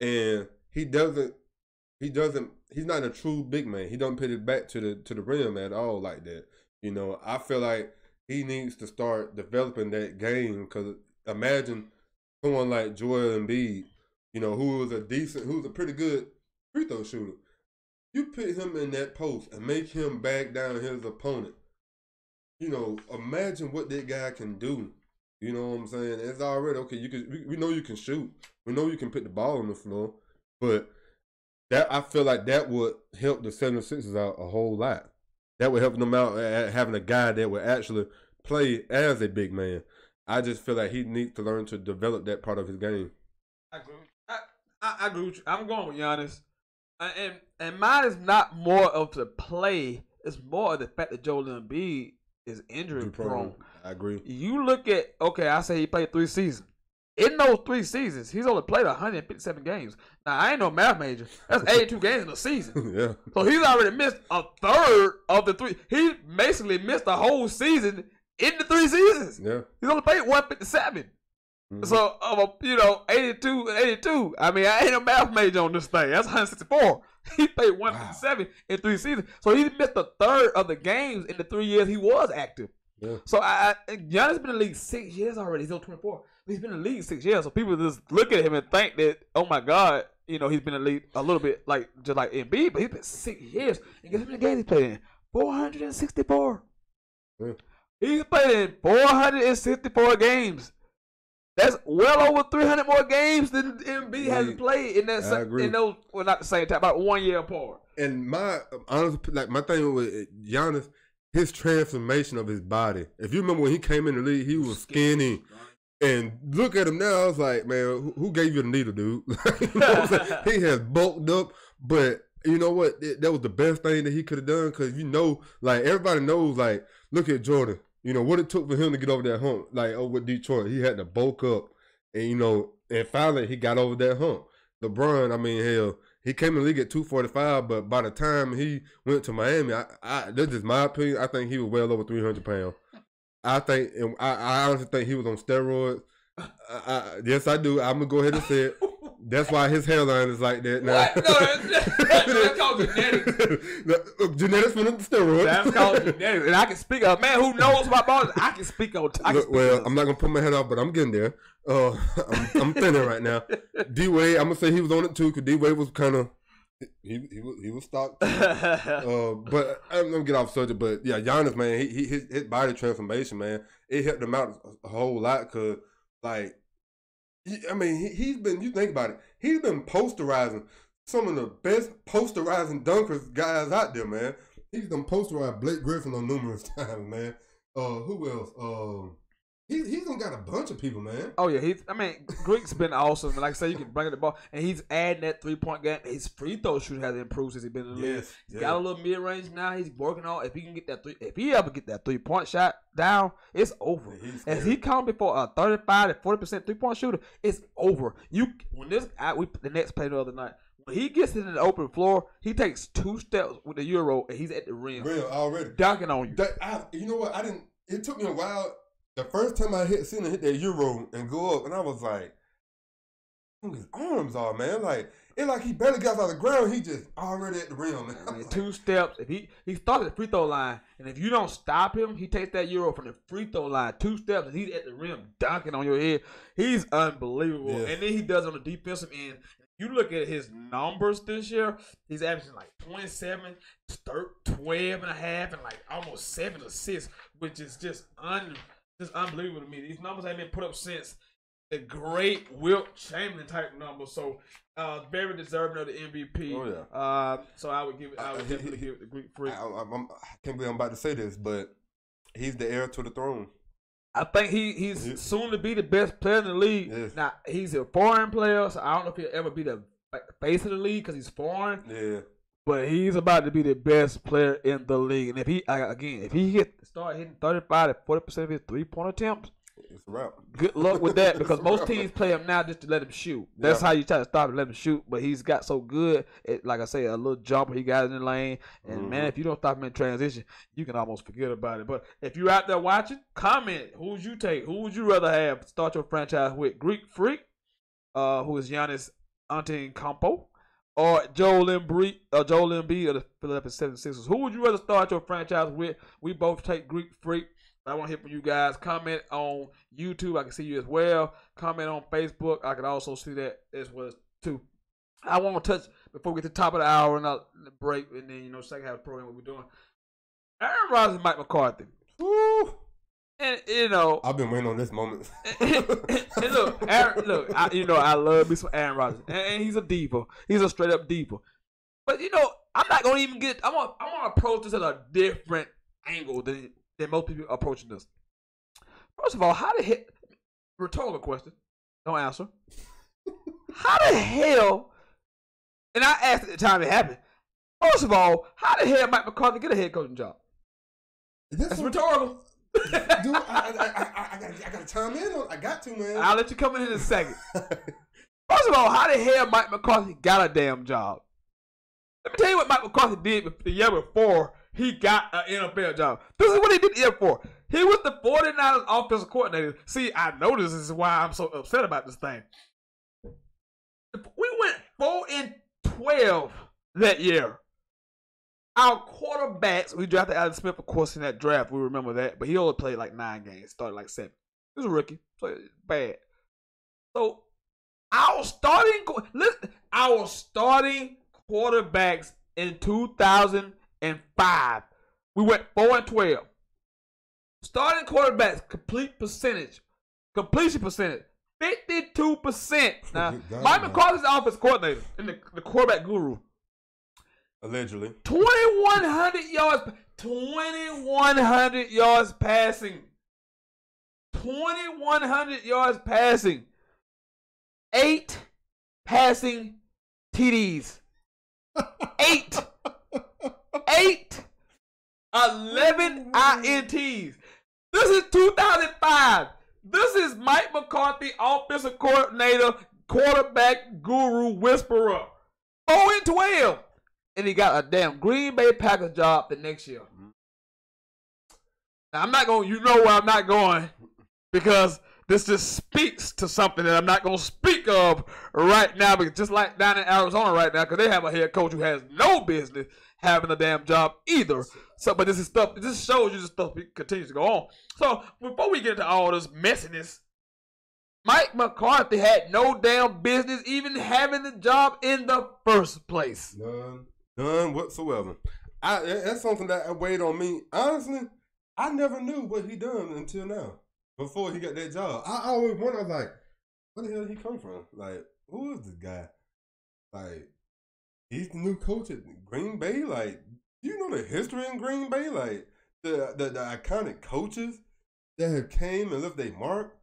and he's not a true big man. He don't put it back to the rim at all like that. I feel like he needs to start developing that game because imagine someone like Joel Embiid, who was a pretty good free throw shooter. You put him in that post and make him back down his opponent. Imagine what that guy can do. You know what I'm saying? It's already okay. We know you can shoot. We know you can put the ball on the floor, but that I feel like that would help the 76ers out a whole lot. That would help them out at having a guy that would actually play as a big man. I just feel like he needs to learn to develop that part of his game. I agree. I agree with you. I'm going with Giannis. And mine is not more of the play. It's more of the fact that Joel Embiid is injury prone. I agree. You look at, I say he played 3 seasons. In those 3 seasons, he's only played 157 games. Now, I ain't no math major. That's 82 games in a season. Yeah. So he's already missed a third of the 3. He basically missed the whole season in the 3 seasons. Yeah. He's only played 157. Mm-hmm. So, 82 and 82. I mean, I ain't no math major on this thing. That's 164. He played 157 in 3 seasons. So he missed a third of the games in the 3 years he was active. Yeah. So Giannis been in the league 6 years already. He's on 24. He's been in the league 6 years. So people just look at him and think that, oh my God, he's been in the league a little bit just like Embiid, but he's been 6 years. And guess how many games he played in? 464. Yeah. He's played in 464 games. That's well over 300 more games than MB has played in that. In those, well, not the same time, about 1 year apart. And my thing with Giannis, his transformation of his body. If you remember when he came in the league, he was skinny. And look at him now. I was like, man, who gave you the needle, dude? You know what I'm saying? He has bulked up, but you know what? That was the best thing that he could have done because like everybody knows, like, look at Jordan. You know what it took for him to get over that hump, like over Detroit. He had to bulk up, and and finally he got over that hump. LeBron, I mean, hell, he came in the league at 245, but by the time he went to Miami, this is my opinion. I think he was well over 300 pounds. I think, and I honestly think he was on steroids. Yes, I do. I'm gonna go ahead and say it. That's why his hairline is like that now. What? No, that's called genetics. Genetics from the steroids. That's called genetics. And I can speak of a man who knows about ballers. I can speak on. Well, I'm not gonna put my head off, but I'm getting there. I'm thinning right now. D-Wade, I'm gonna say he was on it too, because D-Wade was kind of he was stocked. But I'm gonna get off subject. But yeah, Giannis, man, his body transformation, man, it helped him out a whole lot. Cause like, I mean, he's been. You think about it, he's been posterizing some of the best posterizing dunkers guys out there, man. He's done posterized Blake Griffin on numerous times, man. Who else? He's done got a bunch of people, man. Oh yeah, Greek's been awesome. Like I said, you can bring the ball, and he's adding that 3-point game. His free throw shooting has improved since he's been in the league. He's got a little mid range now. He's working on. If he can get that if he ever get that 3-point shot down, it's over. If he come before a 35 to 40% 3-point shooter, it's over. The Nets played the other night. When he gets into the open floor, he takes 2 steps with the Euro, and he's at the rim. Real already dunking on you. You know what? It took me a while. The first time I seen him hit that Euro and go up, and I was like, "Who his arms are, man? Like it's like he barely got out of the ground. He just already at the rim, man." I mean, 2 steps. If he starts at the free throw line, and if you don't stop him, he takes that Euro from the free throw line 2 steps, and he's at the rim dunking on your head. He's unbelievable. Yes. And then he does on the defensive end. You look at his numbers this year, he's averaging like 27, 12 and a half, and like almost 7 assists, which is just unbelievable to me. These numbers haven't been put up since the great Wilt Chamberlain type numbers. So very deserving of the MVP. Oh yeah. So I would definitely give it the Greek Freak. I can't believe I'm about to say this, but he's the heir to the throne. I think he's soon to be the best player in the league. Yes. Now he's a foreign player, so I don't know if he'll ever be the face of the league because he's foreign. Yeah. But he's about to be the best player in the league. And if he start hitting 35 to 40% of his 3-point attempts, it's a wrap. Good luck with that, because most teams play him now just to let him shoot. That's how you try to stop him, let him shoot. But he's got so good, like I say, a little jumper he got in the lane. And man, if you don't stop him in transition, you can almost forget about it. But if you're out there watching, comment. Who would you take? Who would you rather have start your franchise with? Greek Freak, who is Giannis Antetokounmpo, or Joel Embiid of the Philadelphia 76ers. Who would you rather start your franchise with? We both take Greek Freak. I want to hear from you guys. Comment on YouTube. I can see you as well. Comment on Facebook. I can also see that as well too. I want to touch before we get to the top of the hour and the break, and then second half of the program what we're doing. Aaron Rodgers and Mike McCarthy. Woo! And I've been waiting on this moment. and look, Aaron, I love me some Aaron Rodgers, and he's a diva. He's a straight up diva. But I'm not gonna even get. I'm gonna approach this at a different angle than most people are approaching this. First of all, how the hell? Rhetorical question. Don't answer. How the hell? And I asked at the time it happened. First of all, how the hell Mike McCarthy get a head coaching job? That's rhetorical. Dude, I got to chime in on. I got to, man. I'll let you come in a second. First of all, how the hell Mike McCarthy got a damn job? Let me tell you what Mike McCarthy did the year before he got an NFL job. This is what he did the year before. He was the 49ers offensive coordinator. See, I know this is why I'm so upset about this thing. We went 4-12 that year. Our quarterbacks, we drafted Alex Smith, of course, in that draft. We remember that. But he only played like 9 games, started like 7. He was a rookie, so it's bad. So, our starting quarterbacks in 2005, we went 4-12. Starting quarterbacks, completion percentage, 52%. Now, Mike McCarthy's the offensive coordinator and the quarterback guru. Allegedly. 2,100 yards. 2,100 yards passing. 2,100 yards passing. 8 passing TDs. 8. 11 INTs. This is 2005. This is Mike McCarthy, offensive coordinator, quarterback guru, whisperer. 4-12. And he got a damn Green Bay Packers job the next year. Now, I'm not going, you know where I'm not going, because this just speaks to something that I'm not going to speak of right now, because just like down in Arizona right now, because they have a head coach who has no business having a damn job either. So, but this is stuff, this shows you the stuff continues to go on. So, before we get into all this messiness, Mike McCarthy had no damn business even having the job in the first place. None whatsoever. That's something that weighed on me. Honestly, I never knew what he done until now. Before he got that job, I always wondered, like, where the hell did he come from? Like, who is this guy? Like, he's the new coach at Green Bay. Like, do you know the history in Green Bay? Like, the iconic coaches that have came and left their mark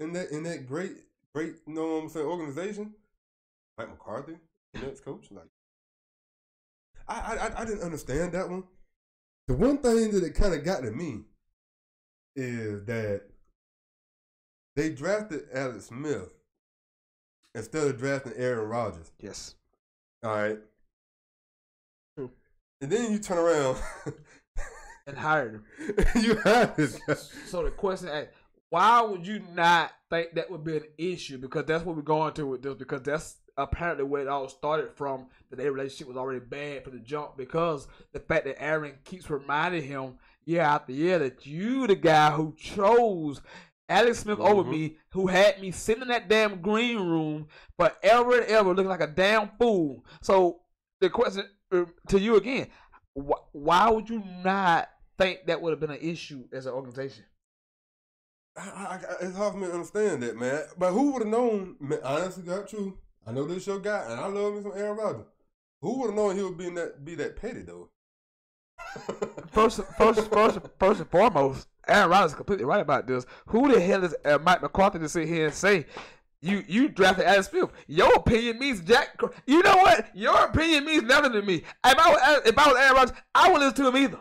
in that great, you know what I'm saying, organization. Mike McCarthy, the next coach. Like, I didn't understand that one. The one thing that it kind of got to me is that they drafted Alex Smith instead of drafting Aaron Rodgers. Yes. All right. True. And then you turn around and hired him. You hired this guy. So the question is, why would you not think that would be an issue? Because that's what we're going to with this, because that's apparently where it all started from, that their relationship was already bad from the jump, because the fact that Aaron keeps reminding him year after year that you the guy who chose Alex Smith over me, who had me sitting in that damn green room forever and ever looking like a damn fool. So the question to you again, why would you not think that would have been an issue as an organization? It's hard for me to understand that, man. But who would have known, man, honestly, that's true. I know this your guy, and I love me some Aaron Rodgers. Who would have known he would be that petty, though? First and foremost, Aaron Rodgers is completely right about this. Who the hell is Mike McCarthy to sit here and say you drafted Alex Smith? Your opinion means jack. You know what? Your opinion means nothing to me. If I was Aaron Rodgers, I wouldn't listen to him either.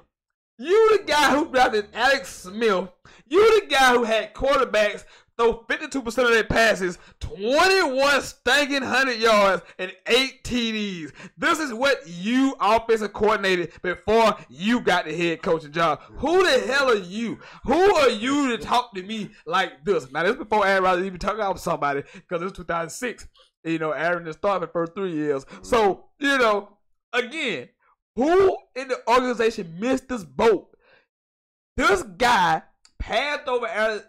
You the guy who drafted Alex Smith. You the guy who had quarterbacks throw 52% of their passes, 21 stinking 100 yards, and 8 TDs. This is what you offensive coordinated before you got the head coaching job. Who the hell are you? Who are you to talk to me like this? Now, this is before Aaron Rodgers even talking about somebody, because it's 2006. You know, Aaron just started the first 3 years. So, you know, again, who in the organization missed this boat? This guy passed over Aaron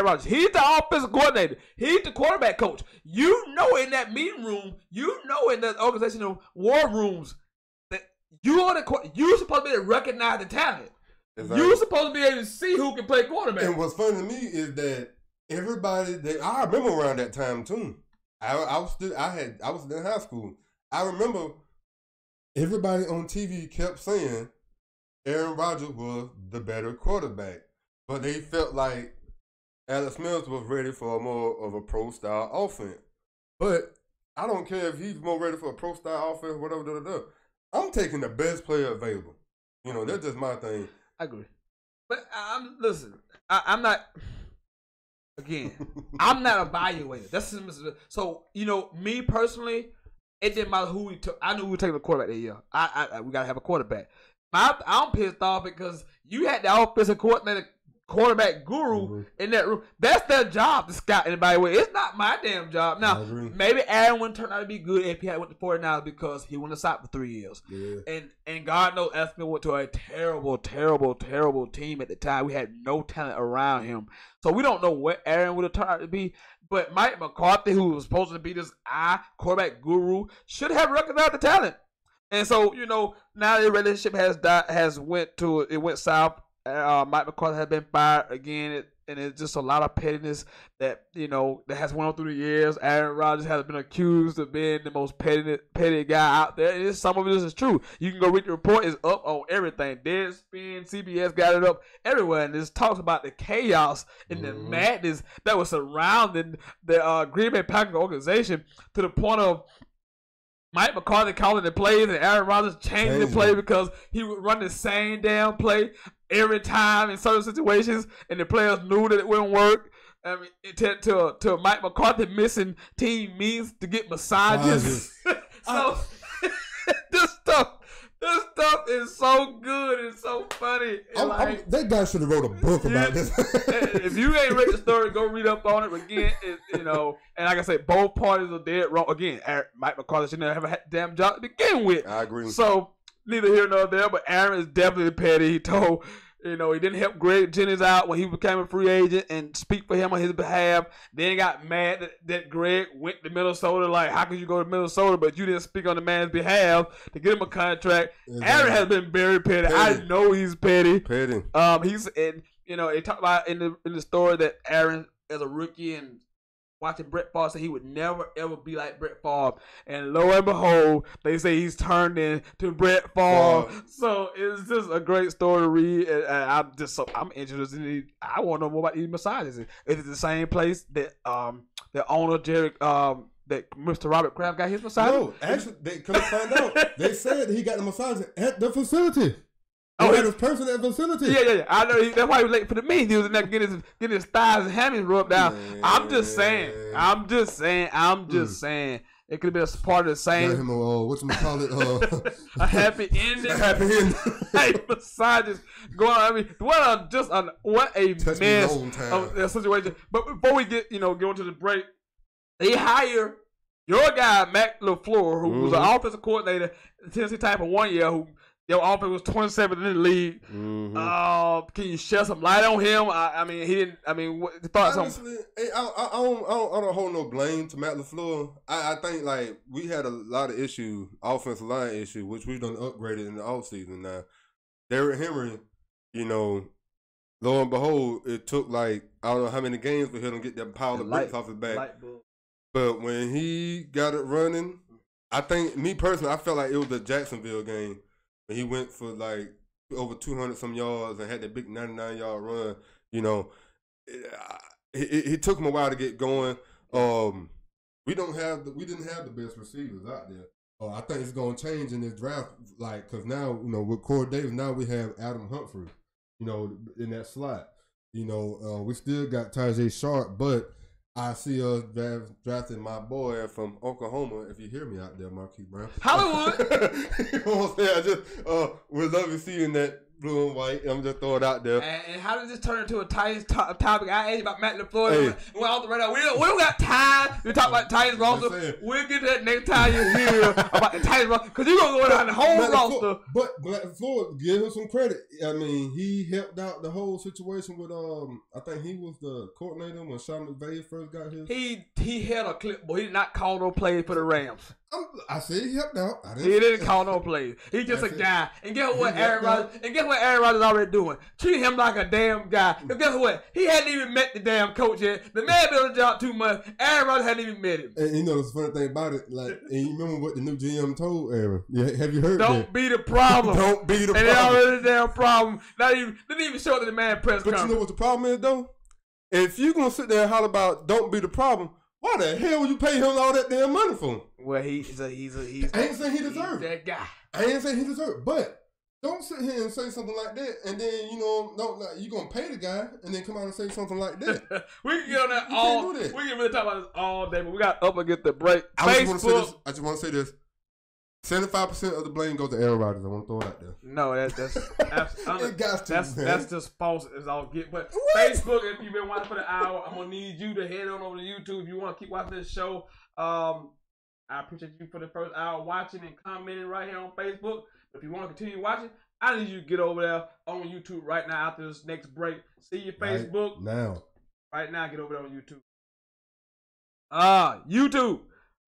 Rodgers. He's the offensive coordinator. He's the quarterback coach. You know, in that meeting room, you know, in the organizational war rooms, that you're supposed to be able to recognize the talent. Exactly. You're supposed to be able to see who can play quarterback. And what's funny to me is that everybody I remember around that time too. I was in high school. I remember everybody on TV kept saying Aaron Rodgers was the better quarterback, but they felt like Alex Smith was ready for more of a pro-style offense. But I don't care if he's more ready for a pro-style offense, whatever. I'm taking the best player available. You know, that's just my thing. I agree. But I'm not. Again, I'm not evaluating. So, you know, me personally, it didn't matter who we took. I knew we were taking a quarterback that year. We gotta have a quarterback. I'm pissed off because you had the offensive coordinator, quarterback guru in that room. That's their job to scout and evaluate. It's not my damn job. Now, maybe Aaron wouldn't turn out to be good if he had went to 49ers because he wouldn't have stopped for 3 years. Yeah. And God knows Alex Smith went to a terrible, terrible, terrible team at the time. We had no talent around him. So we don't know what Aaron would have turned out to be. But Mike McCarthy, who was supposed to be this quarterback guru, should have recognized the talent. And so, you know, now the relationship went south. Mike McCarthy has been fired again, and it's just a lot of pettiness that that has went on through the years. Aaron Rodgers has been accused of being the most petty guy out there. And some of this is true. You can go read the report; it's up on everything. Deadspin, CBS got it up everywhere, and this talks about the chaos and the madness that was surrounding the Green Bay Packers organization to the point of Mike McCarthy calling the plays and Aaron Rodgers changing the play because he would run the same damn play every time in certain situations, and the players knew that it wouldn't work. I mean, to Mike McCarthy missing team meetings to get massages. So this stuff is so good and so funny. And that guy should have wrote a book about this. If you ain't read the story, go read up on it. But again, and like I say, both parties are dead wrong. Again, Mike McCarthy should never have a damn job to begin with. I agree. So neither here nor there. But Aaron is definitely petty. He told. He didn't help Greg Jennings out when he became a free agent and speak for him on his behalf. Then got mad that Greg went to Minnesota. Like, how could you go to Minnesota, but you didn't speak on the man's behalf to get him a contract? Exactly. Aaron has been very petty. I know he's petty. Petty. They talk about in the story that Aaron, as a rookie and watching Brett Favre, said he would never ever be like Brett Favre, and lo and behold, they say he's turned into Brett Favre. So it's just a great story to read, and I'm interested in it. I want to know more about these massages. Is it the same place that the owner Jerry that Mr. Robert Kraft got his massage? No, actually, they couldn't find out. They said he got the massage at the facility. At his person at the facility. Yeah. I know. That's why he was late for the meeting. He was in there getting his thighs and hammies rubbed down. Man. I'm just saying. It could have been a part of the same. Got him whatchamacallit? A happy ending. Hey, massages going on. I mean, what a mess of that situation. But before we get into the break, they hire your guy Matt LaFleur, who was an offensive coordinator at Tennessee Titans for 1 year, who. Your offense was 27th in the league. Can you shed some light on him? He didn't. What thoughts on? Honestly, I don't hold no blame to Matt LaFleur. I think like we had a lot of issues, offensive line issue, which we've done upgraded in the offseason. Now, Derrick Henry, lo and behold, it took like I don't know how many games for him to get that pile of bricks off his back. But when he got it running, I think me personally, I felt like it was the Jacksonville game. He went for like over 200 some yards and had that big 99-yard run. It took him a while to get going. We didn't have the best receivers out there. I think it's gonna change in this draft, like because now with Corey Davis, now we have Adam Humphrey, in that slot. We still got Tajay Sharp, but I see us drafting my boy from Oklahoma. If you hear me out there, Marquise Brown. Hollywood. You know what I'm saying? I just would love to see in that blue and white. I'm just throwing it out there. And how did this turn into a Titans topic? I asked you about Matt LaFleur. We're off the radar. We don't got time to talk about Titans roster. We'll get to that next time you hear about the Titans roster because you're gonna go down the whole roster. But Matt LaFleur, give him some credit. I mean, he helped out the whole situation with I think he was the coordinator when Sean McVay first got his. He had a clipboard. He did not call no plays for the Rams. I said he helped out. He didn't call no plays. He's just a guy. And guess what Aaron Rodgers already doing? Treat him like a damn guy. Because guess what? He hadn't even met the damn coach yet. The man been on the job 2 months. Aaron Rodgers hadn't even met him. And the funny thing about it, like, and you remember what the new GM told Aaron? Yeah, have you heard that? Don't be the problem. Don't be the problem. And it already the damn problem. Didn't even show up to the man press conference. But you know what the problem is, though? If you going to sit there and holler about don't be the problem, why the hell would you pay him all that damn money for? Well, he's I ain't saying he deserves that guy. I ain't saying he deserves, but don't sit here and say something like that, and then you gonna pay the guy, and then come out and say something like that. We can get on that all. We can really talk about this all day, but we got up and get the break. I just want to say this. 75% of the blame goes to Aaron Rodgers. I want to throw it out there. No, that's just false as I'll get. But what? Facebook, if you've been watching for the hour, I'm gonna need you to head on over to YouTube if you want to keep watching this show. I appreciate you for the first hour watching and commenting right here on Facebook. If you want to continue watching, I need you to get over there on YouTube right now after this next break. See your Facebook right now. Get over there on YouTube. YouTube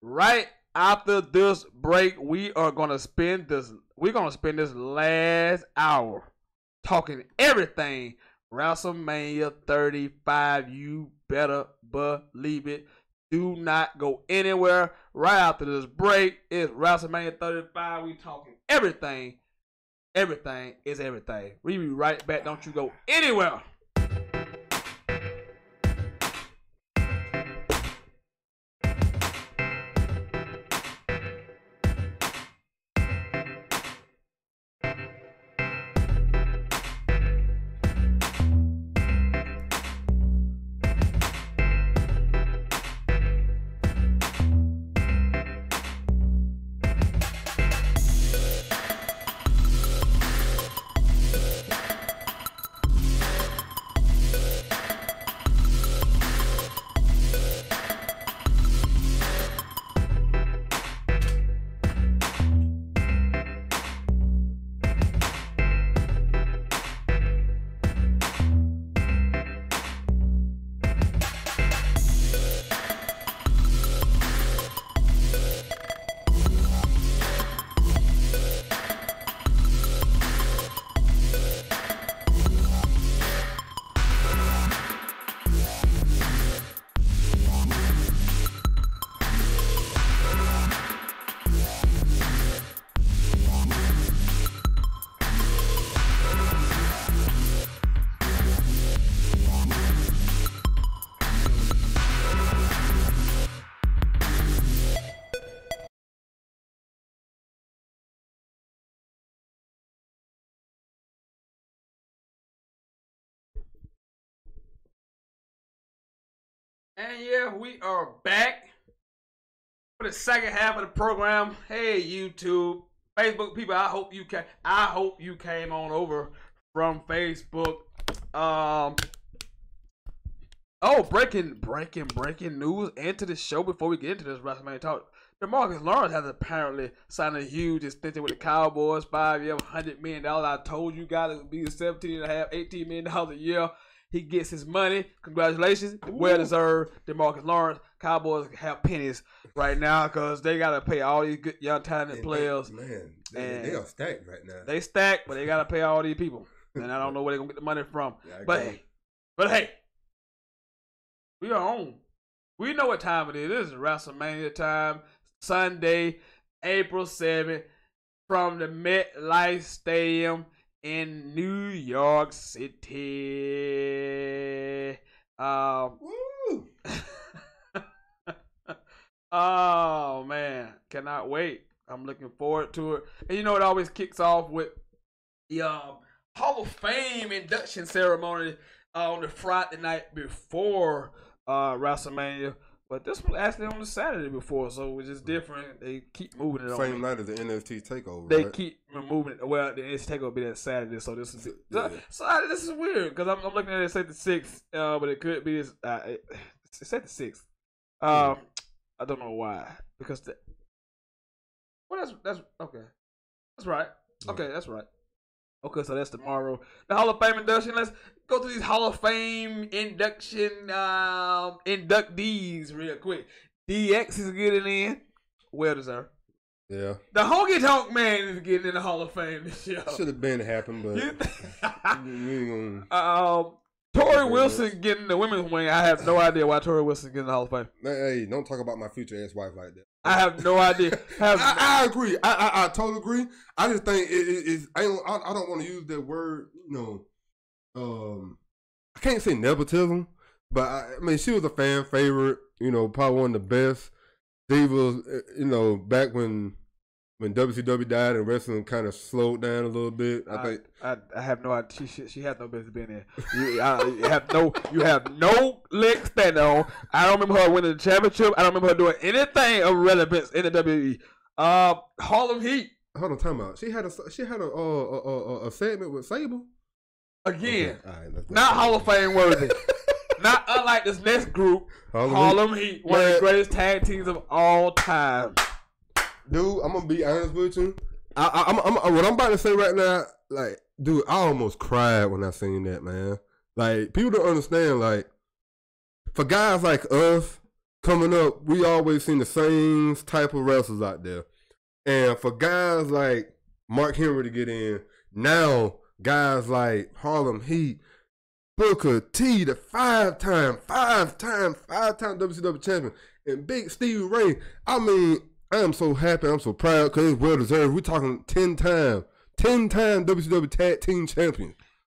right. After this break, we're gonna spend this last hour talking everything WrestleMania 35. You better believe it. Do not go anywhere. Right after this break, it's WrestleMania 35. We talking everything. Everything is everything. We be right back. Don't you go anywhere. And yeah, we are back for the second half of the program. Hey, YouTube, Facebook people, I hope you came on over from Facebook. Breaking news into the show before we get into this WrestleMania talk. DeMarcus Lawrence has apparently signed a huge extension with the Cowboys, 5 year, $100 million. I told you guys it would be $17.5, $18 million a year. He gets his money. Congratulations. Well deserved. DeMarcus Lawrence. Cowboys have pennies right now because they got to pay all these good young talented players. Man, they are stacked right now. They stacked, but they got to pay all these people. And I don't know where they're going to get the money from. Yeah, but hey, we are on. We know what time it is. This is WrestleMania time. Sunday, April 7th from the MetLife Stadium in New York City. Woo! Oh, man. Cannot wait. I'm looking forward to it. And you know, it always kicks off with the Hall of Fame induction ceremony on the Friday night before WrestleMania. But this was actually on the Saturday before, so it's just different. They keep moving it. Same night as the NXT takeover. They keep moving it. Well, the NXT takeover will be that Saturday, so this is this is weird because I'm looking at it. It's at the 6th, but it could be it's at the 6th. I don't know why because that's okay. That's right. Okay, that's right. Okay, so that's tomorrow. The Hall of Fame induction. Let's go through these Hall of Fame induction inductees real quick. DX is getting in. Well deserved. Yeah. The Honky Tonk Man is getting in the Hall of Fame this year. Should have been happened, but Tori Wilson getting the women's wing. I have no idea why Tori Wilson getting the Hall of Fame. Hey, don't talk about my future ex-wife like that. I have no idea. I agree. I totally agree. I just think it's. I don't want to use that word. I can't say nepotism, but I mean she was a fan favorite. Probably one of the best divas. Back when WCW died and wrestling kind of slowed down a little bit. I have no idea. She had no business being there. You have no leg standing on. I don't remember her winning the championship. I don't remember her doing anything of relevance in the WWE. Harlem Heat. Hold on, time out. She had a segment with Sable. Again, okay. All right, not Hall of Fame worthy. Not unlike this next group, Harlem Heat, one of the greatest tag teams of all time. Dude, I'm gonna be honest with you. What I'm about to say right now, like, dude, I almost cried when I seen that, man. Like, people don't understand. Like, for guys like us coming up, we always seen the same type of wrestlers out there, and for guys like Mark Henry to get in now, guys like Harlem Heat, Booker T, the five-time WCW champion, and Big Stevie Ray. I mean, I am so happy. I'm so proud because it's well deserved. We're talking 10-time WCW tag team champion.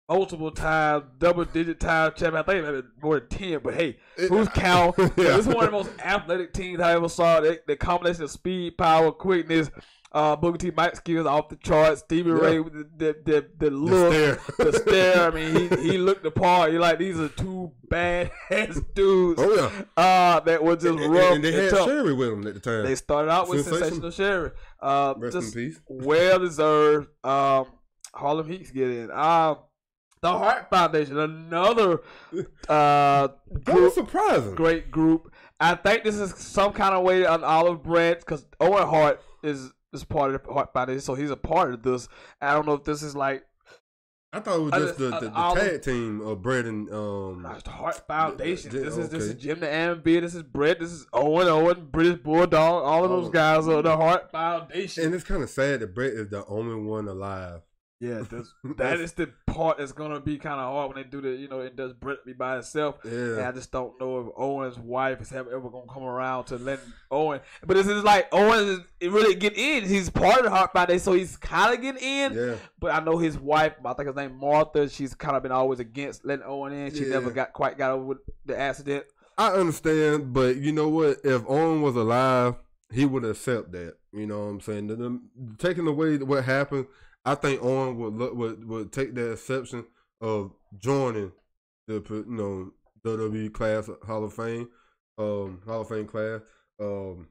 Multiple time, double-digit time champion. I think maybe more than 10, but hey, who's count? Yeah. This is one of the most athletic teams I ever saw. The combination of speed, power, quickness, Booker T, Mike skills off the charts. Stevie Ray, the look, the stare. I mean, he looked the part. You're like, these are two badass dudes. Oh yeah, that were just rough. And they had tough. Sherry with them at the time. They started out with Sensational Sherry. Rest in peace. Well deserved. Harlem Heats get in. The Hart Foundation, another surprising great group. I think this is some kind of way an olive branch because Owen Hart is part of the Hart Foundation, so he's a part of this. I don't know if this is like. I thought it was just the tag team of Brett and the Hart Foundation. This is Jim the Anvil. This is Brett. This is Owen, British Bulldog. All of those guys are the Hart Foundation. And it's kind of sad that Brett is the only one alive. Yeah, that is the part that's gonna be kind of hard when they do the, it does Brett be by himself. Yeah. And I just don't know if Owen's wife is ever gonna come around to letting Owen. But this is like Owen is really getting in. He's part of the Hart Foundation, so he's kind of getting in. Yeah. But I know his wife, I think his name Martha. She's kind of been always against letting Owen in. She never got over with the accident. I understand, but you know what? If Owen was alive, he would accept that. You know what I'm saying? Taking away what happened. I think Owen would take the exception of joining the WWE class Hall of Fame class, and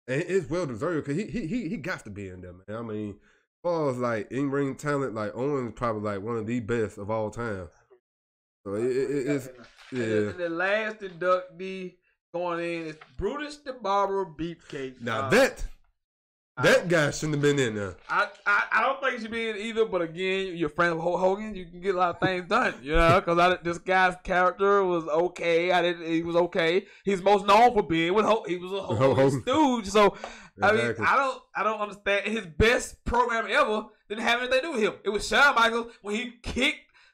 it's well deserved because he got to be in there, man. I mean, as far as like in ring talent, like Owen's probably like one of the best of all time. So it's And the last inductee going in is Brutus the Barber Beefcake. Now that guy shouldn't have been in there. I don't think he should be in either, but again, your friend Hogan, you can get a lot of things done, because this guy's character was okay. He was okay. He's most known for being with Hogan. He was a Hogan stooge. So, exactly. I mean, I don't understand. His best program ever didn't have anything to do with him. It was Shawn Michaels when he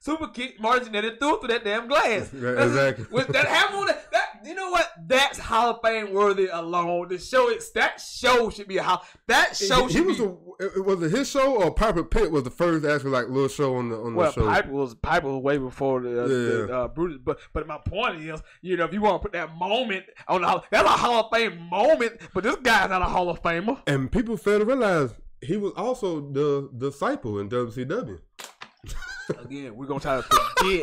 super kicked Martin and threw through that damn glass. Exactly. That happened. You know what? That's Hall of Fame worthy alone. That show should be a Hall. That show should be. Was it his show or Piper Pit was the first actually like little show on the show? Piper was way before the Brutus. But my point is, if you want to put that moment on that's a Hall of Fame moment. But this guy's not a Hall of Famer. And people fail to realize he was also the disciple in WCW. Again, we're gonna try to forget.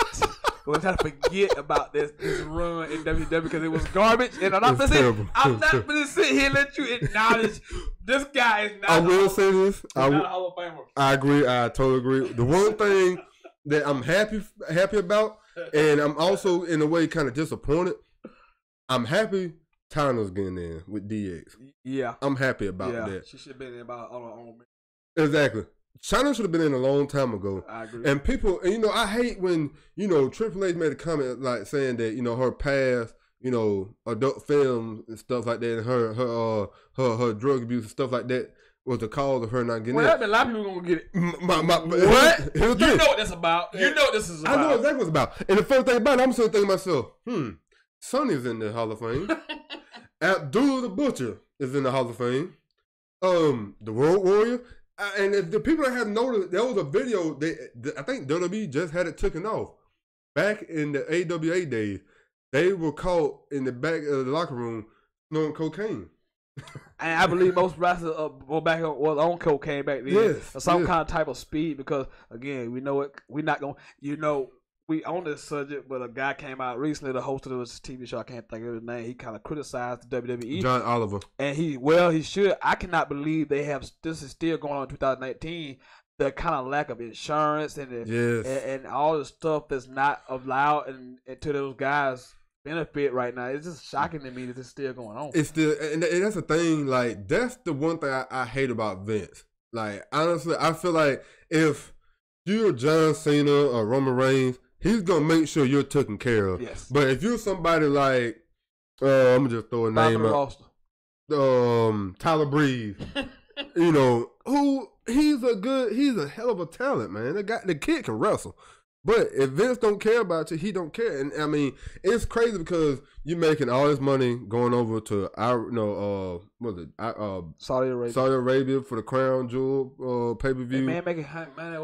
We're gonna try to forget about this run in WWE because it was garbage. And I'm not gonna sit here and let you acknowledge this guy is not. I will say this. Not a Hall of Famer. I agree. I totally agree. The one thing that I'm happy about, and I'm also in a way kind of disappointed. I'm happy Tana's getting in with DX. Yeah, I'm happy about that. She should have been in about on her own. Exactly. China should have been in a long time ago. I agree. And people, I hate when, Triple H made a comment like saying that, her past, adult films and stuff like that, and her drug abuse and stuff like that was the cause of her not getting it. A lot of people gonna get it. What? You know what that's about. You know what this is about. I know exactly what it's about. And the first thing about it, I'm sitting thinking to myself, Sonny's in the Hall of Fame. Abdullah the Butcher is in the Hall of Fame. The Road Warrior. And if the people that have noticed, there was a video, I think WWE just had it taken off. Back in the AWA days, they were caught in the back of the locker room snorting cocaine. And I believe most wrestlers was on cocaine back then. Yes, or some kind of type of speed because, again, we know it. We're not going to, we on this subject, but a guy came out recently, the host of this TV show, I can't think of his name. He kind of criticized the WWE. John Oliver. And he should. I cannot believe they have, this is still going on in 2019, the kind of lack of insurance and all the stuff that's not allowed and to those guys benefit right now. It's just shocking to me that it's still going on. It's still, and that's the thing, like, that's the one thing I hate about Vince. Like, honestly, I feel like if you're John Cena or Roman Reigns, he's going to make sure you're taken care of. Yes. But if you're somebody like, I'm going to just throw a name out. Tyler Breeze, who he's a hell of a talent, man. The kid can wrestle. But if Vince don't care about you, he don't care. And I mean, it's crazy because you're making all this money going over to Saudi Arabia. Saudi Arabia for the Crown Jewel pay-per-view. Man, making money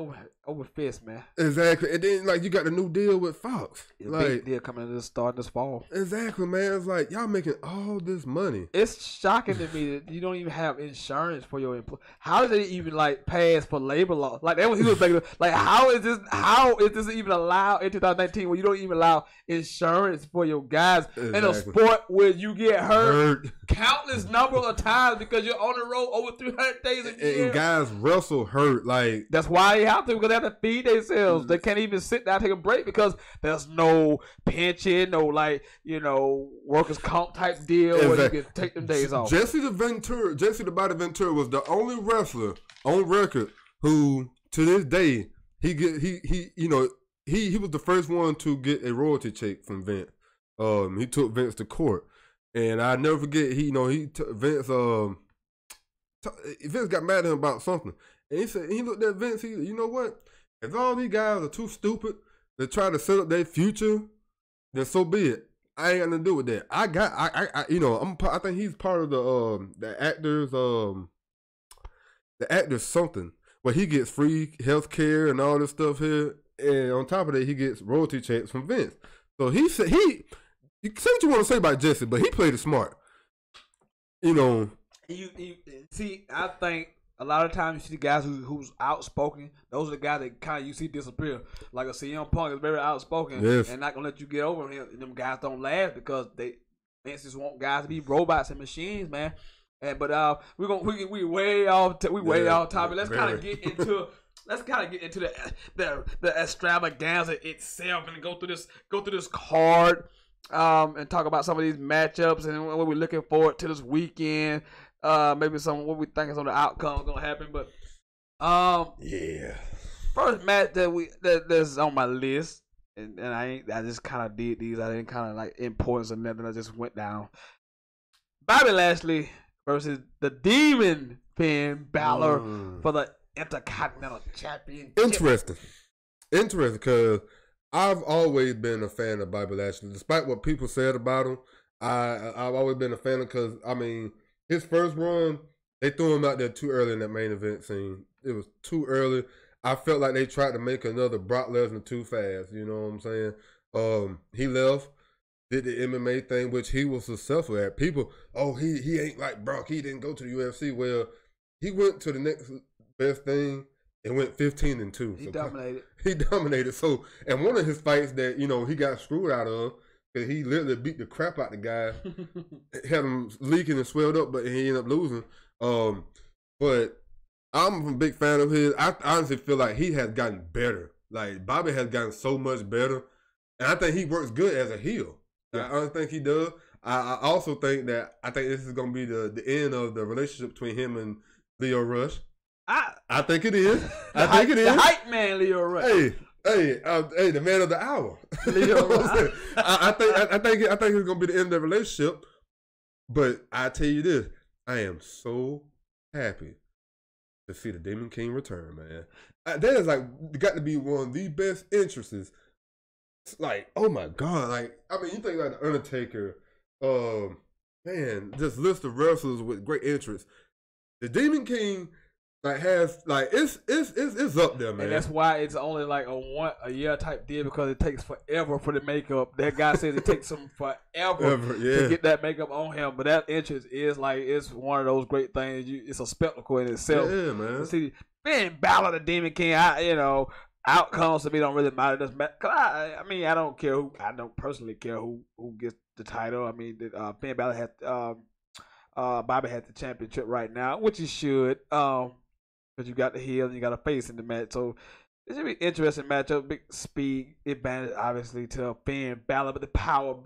over fist, man. Exactly. And then like you got the new deal with Fox. Big deal coming to start this fall. Exactly, man. It's like y'all making all this money. It's shocking to me that you don't even have insurance for your employee. How does it even like pass for labor law? Like that was he was thinking, like how is this even allowed in 2019 when you don't even allow insurance for your guys in a sport where you get hurt countless number of times because you're on the road over 300 days a year. And guys wrestle hurt like that's why they have to, because they have to feed themselves. They can't even sit down and take a break because there's no pension, no workers' comp type deal where you can take them days off. Jesse the Body Ventura was the only wrestler on record who to this day he was the first one to get a royalty check from Vince. He took Vince to court, and I never forget. Vince got mad at him about something, and he looked at Vince. You know what? If all these guys are too stupid to try to set up their future, then so be it. I ain't got nothing to do with that. I think he's part of the actors something where he gets free health care and all this stuff here, and on top of that, he gets royalty checks from Vince. So you say what you want to say about Jesse, but he played it smart. You see, I think a lot of times you see the guys who's outspoken. Those are the guys that kind of you see disappear. Like a CM Punk is very outspoken and not gonna let you get over him. And them guys don't laugh because Vince just want guys to be robots and machines, man. But we way off topic. Let's kind of get into the extravaganza itself and go through this card and talk about some of these matchups and what we're looking forward to this weekend. Maybe what we think is on the outcome gonna happen. But first match that's on my list, and I just kind of did these. I didn't kind of like importance or nothing. I just went down. Bobby Lashley versus the Demon Finn Balor for the Intercontinental Championship. Interesting, because I've always been a fan of Bobby Lashley. Despite what people said about him, I've always been a fan of, because, I mean, his first run, they threw him out there too early in that main event scene. It was too early. I felt like they tried to make another Brock Lesnar too fast. You know what I'm saying? He left, did the MMA thing, which he was successful at. People, he ain't like Brock. He didn't go to the UFC. Well, he went to the next best thing and went 15-2. He dominated. So, and one of his fights that, he got screwed out of, because he literally beat the crap out the guy, had him leaking and swelled up, but he ended up losing. But I'm a big fan of his. I honestly feel like he has gotten better. Like, Bobby has gotten so much better. And I think he works good as a heel. Yeah. I honestly think he does. I also think that this is going to be the end of the relationship between him and Leo Rush. I think it is. I think it is. The hype man, Leo Rush. Hey, the man of the hour. Leo Rush. I think it's going to be the end of the relationship. But I tell you this, I am so happy to see the Demon King return, man. That is got to be one of the best entrances. It's like, oh my God. Like, I mean, you think like The Undertaker, man, this list of wrestlers with great entrance. The Demon King has it's up there, man. And that's why it's only like a year type deal, because it takes forever for the makeup. That guy says it takes him forever to get that makeup on him. But that entrance is it's one of those great things. It's a spectacle in itself. Yeah, man. See, Finn Balor, the Demon King, outcomes to me don't really matter. Cause I don't care who. I don't personally care who gets the title. I mean, Finn Balor had Bobby had the championship right now, which he should. Because you got the heel and you got a face in the match. So it should be an interesting matchup. Big speed advantage, obviously, to Finn Balor, but the power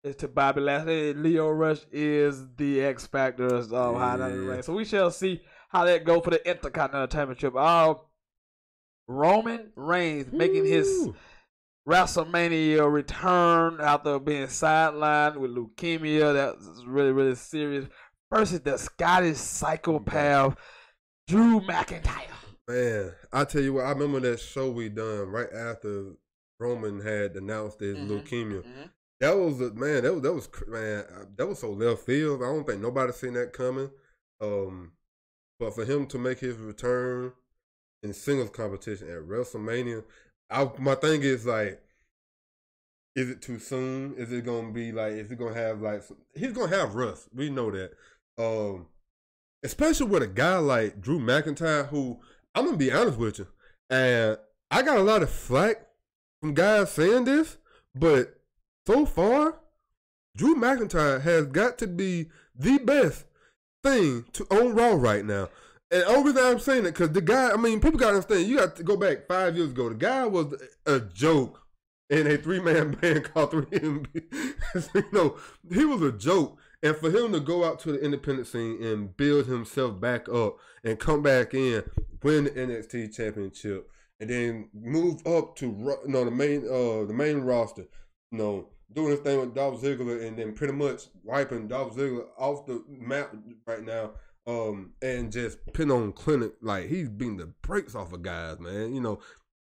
is to Bobby Lashley. Leo Rush is the X Factor of high down the ring. So we shall see how that go for the Intercontinental Championship. Roman Reigns making his WrestleMania return after being sidelined with leukemia. That's really, really serious. Versus the Scottish psychopath, Drew McIntyre. Man, I tell you what, I remember that show we done right after Roman had announced his leukemia. That was man. That was so left field. I don't think nobody seen that coming. But for him to make his return in singles competition at WrestleMania, my thing is like, is it too soon? Is it gonna be like? Is it gonna have like? He's gonna have rust. We know that. Especially with a guy like Drew McIntyre, who I'm gonna be honest with you, and I got a lot of flack from guys saying this, but so far, Drew McIntyre has got to be the best thing on Raw right now. And the only reason I'm saying it, because the guy, I mean, people got to understand, you got to go back 5 years ago. The guy was a joke in a 3-man band called 3MB. He was a joke. And for him to go out to the independent scene and build himself back up and come back in, win the NXT championship, and then move up to the main roster, doing his thing with Dolph Ziggler, and then pretty much wiping Dolph Ziggler off the map right now, and just putting on clinic, like he's beating the brakes off of guys, man,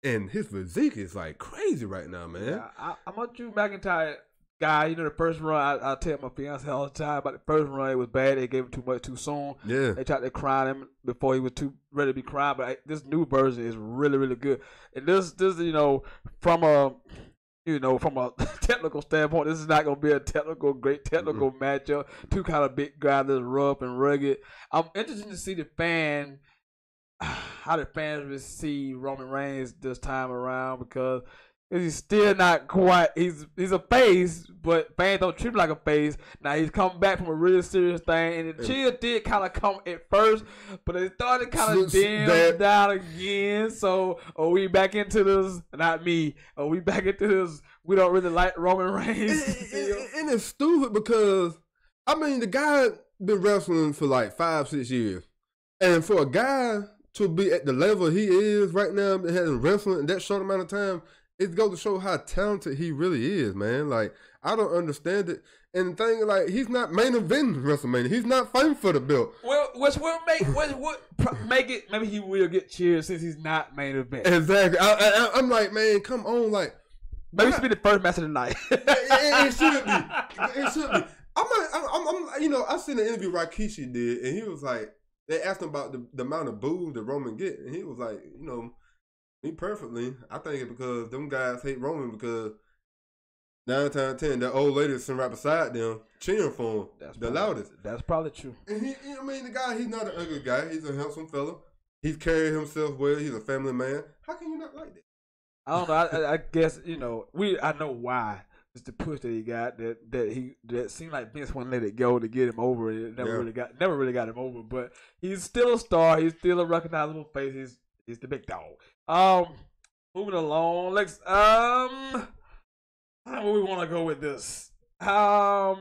and his physique is like crazy right now, man. Yeah, I'm a Drew McIntyre guy. The first run, I tell my fiance all the time about the first run. It was bad. They gave him too much too soon. Yeah, they tried to crown him before he was too ready to be crowned. But this new version is really, really good. And this from a technical standpoint, this is not going to be a great technical matchup. Two kind of big guys that's rough and rugged. I'm interested to see how the fans receive Roman Reigns this time around, because he's still not quite. He's a face, but fans don't treat him like a face. Now he's coming back from a really serious thing, and the chill did kind of come at first, but it started kind of dim down again. So are we back into this? Not me. Are we back into this? We don't really like Roman Reigns. And it's stupid because I mean the guy been wrestling for like 5-6 years, and for a guy to be at the level he is right now and having wrestling in that short amount of time, it goes to show how talented he really is, man. Like, I don't understand it. And the thing, like, he's not main eventing WrestleMania. He's not fighting for the belt. Well, which will make it, maybe he will get cheered since he's not main event. Exactly. I'm like, man, come on, like. Maybe it should be the first match of the night. It should be. It should be. I seen an interview Rikishi did, and he was like, they asked him about the amount of boos that Roman get, and he was like, me perfectly, I think it's because them guys hate Roman because 9 times out of 10, that old lady sitting right beside them cheering for him. That's the loudest. That's probably true. And the guy, he's not an ugly guy. He's a handsome fella. He's carried himself well. He's a family man. How can you not like that? I don't know. I guess I know why. It's the push that he got that seemed like Vince wouldn't let it go to get him over. It never really got him over. But he's still a star. He's still a recognizable face. He's the big dog. Moving along. Let's where we want to go with this? Samoa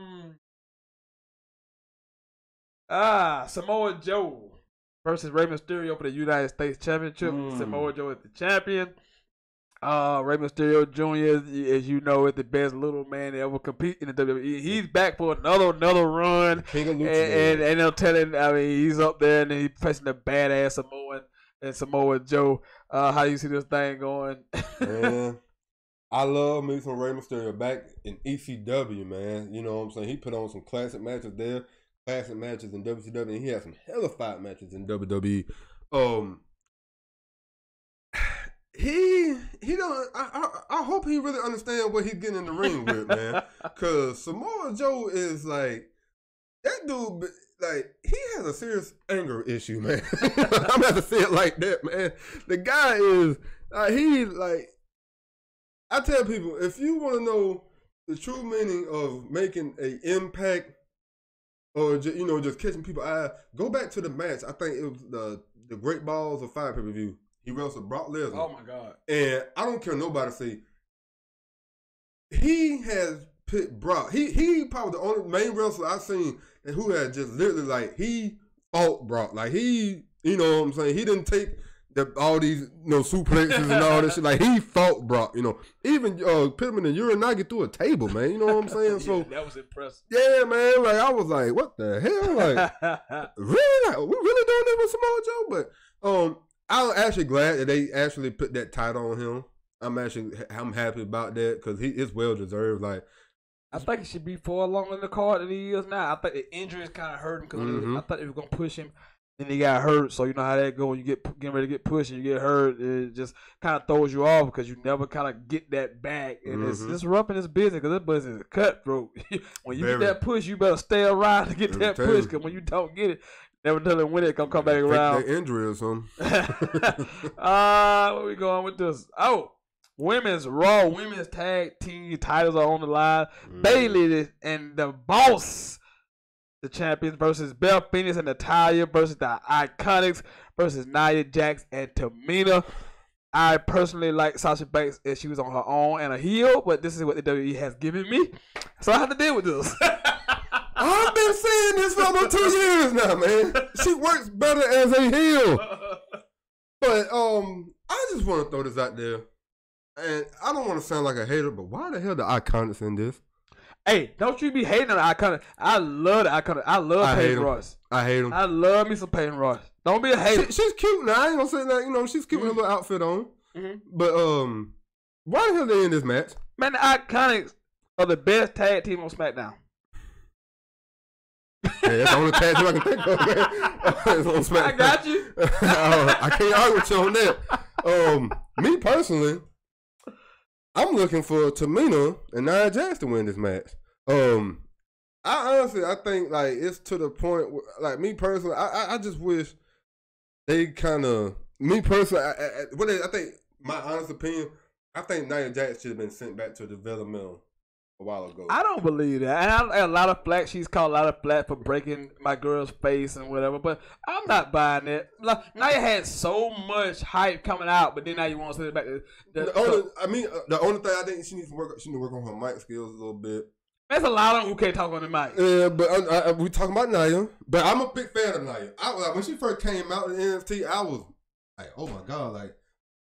Joe versus Rey Mysterio for the United States Championship. Samoa Joe is the champion. Rey Mysterio Jr., as you know, is the best little man to ever compete in the WWE. He's back for another run. King of Lucha. And they'll tell him, he's up there and he's facing the badass Samoan and Samoa Joe. How you see this thing going? Man, I love me some Rey Mysterio back in ECW, man. You know what I'm saying? He put on some classic matches there, classic matches in WCW, and he had some hella fight matches in WWE. He don't. I hope he really understands what he's getting in the ring with, man. Cause Samoa Joe is like that dude. Like he has a serious anger issue, man. I'm gonna have to say it like that, man. The guy is I tell people, if you want to know the true meaning of making an impact or just catching people's eye, go back to the match. I think it was the Great Balls of Fire pay-per-view. He wrestled Brock Lesnar. Oh my God! And I don't care nobody say. He has put Brock. He probably the only main wrestler I've seen who had just literally he fought Brock. Like you know what I'm saying. He didn't take all these suplexes and all this shit. Like he fought Brock. Even put him in the urinagi through a table, man. You know what I'm saying? Yeah, so that was impressive. Yeah, man. Like I was like, what the hell? Like really? Like, we really doing that with Samoa Joe? But I'm actually glad that they actually put that title on him. I'm happy about that because it's well deserved. Like I think he should be far longer in the card than he is now. I think the injury is kind of hurting because I thought they were gonna push him, and he got hurt. So you know how that go when you getting ready to get pushed and you get hurt. It just kind of throws you off because you never kind of get that back, and it's just rough in this business because this business is cutthroat. When you get that push, you better stay around to get that push because when you don't get it, never tell them when it gonna come back around. That injury or something. Where we going with this? Oh. Women's Raw, women's tag team titles are on the line. Bayley and the Boss, the champions, versus Belle Phoenix and Natalya versus the Iconics versus Nia Jax and Tamina. I personally like Sasha Banks if she was on her own and a heel, but this is what the WWE has given me, so I have to deal with this. I've been saying this for almost 2 years now, man. She works better as a heel. But I just want to throw this out there. And I don't want to sound like a hater, but why the hell the Iconics in this? Hey, don't you be hating on the Iconics. I love the Iconics. I love Peyton Royce. I hate him. I love me some Peyton Royce. Don't be a hater. She's cute now. I ain't gonna say that. You know, she's cute with a little outfit on. But why the hell they in this match? Man, the Iconics are the best tag team on SmackDown. Hey, that's the only tag team I can think of, man. On SmackDown. I got you. I can't argue with you on that. Me personally, I'm looking for Tamina and Nia Jax to win this match. I think like it's to the point where, like me personally, I just wish they kind of me personally. I think my honest opinion, I think Nia Jax should have been sent back to developmental a while ago. I don't believe that. And a lot of flack. She's called a lot of flack for breaking my girl's face and whatever. But I'm not buying it. Like, now you had so much hype coming out, but then now you want to send it back. The only thing I think she needs to work on her mic skills a little bit. There's a lot of them who can't talk on the mic. Yeah, but we talking about Nia. But I'm a big fan of Nia. When she first came out in NXT, I was like, oh my god, like.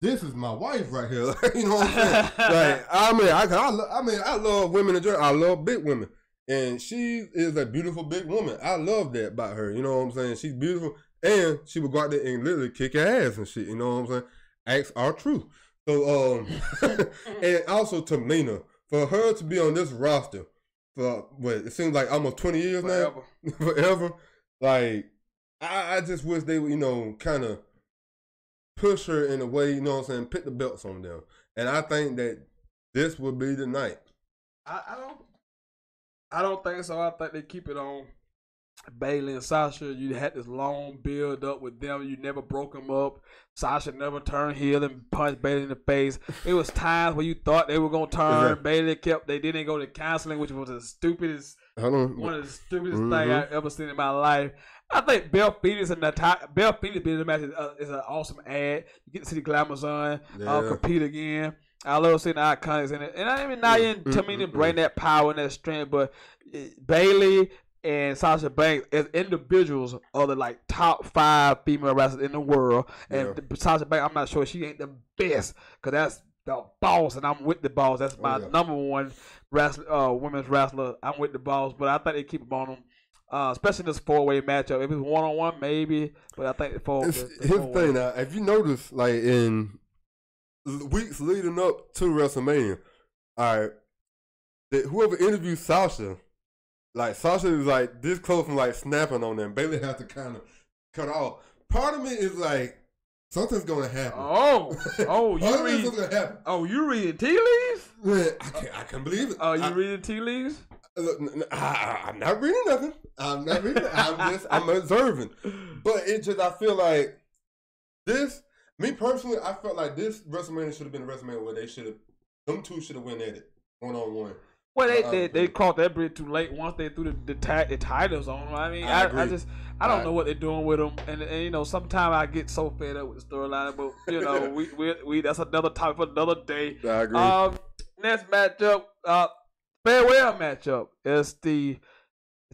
This is my wife right here. You know what I'm saying? Like, I love women in general. I love big women. And she is a beautiful big woman. I love that about her. You know what I'm saying? She's beautiful. And she would go out there and literally kick your ass and shit. You know what I'm saying? Acts are true. So, and also Tamina. For her to be on this roster for, it seems like almost 20 years now. Forever. Like, I just wish they would, you know, kind of push her in a way, you know what I'm saying, put the belts on them. And I think that this will be the night. I don't think so. I think they keep it on Bayley and Sasha. You had this long build up with them. You never broke them up. Sasha never turned heel and punched Bayley in the face. It was times where you thought they were gonna turn. Bayley they didn't go to counseling, which was the stupidest one of the stupidest thing I've ever seen in my life. I think Belle Phoenix and Belle Phoenix being in the match is an awesome ad. You get to see the Glamazon compete again. I love seeing the Iconics in it. And I mean, Nia and Tamina bring that power and that strength, but Bayley and Sasha Banks as individuals are the like top 5 female wrestlers in the world. And Sasha Banks, I'm not sure she ain't the best because that's the Boss, and I'm with the Boss. That's my number one women's wrestler. I'm with the Boss, but I think they keep them on them. Especially this 4-way matchup. If it's 1-on-1, maybe. But I think here's the thing now. If you notice, like in weeks leading up to WrestleMania, all right, whoever interviewed Sasha, like Sasha is like this close from like snapping on them. Bayley has to kind of cut off. Part of me is like something's gonna happen. You reading tea leaves? Man, I can't believe it. Oh, you reading tea leaves? Look, I'm not reading nothing. I'm observing. But it just, I feel like me personally, I felt like this WrestleMania should have been a WrestleMania where them two should have went at it 1-on-1. Well, they caught that bridge too late once they threw the titles on them. I mean, I don't know what they're doing with them, and you know, sometimes I get so fed up with the storyline, but you know, we that's another topic for another day. I agree. Next matchup, farewell matchup is the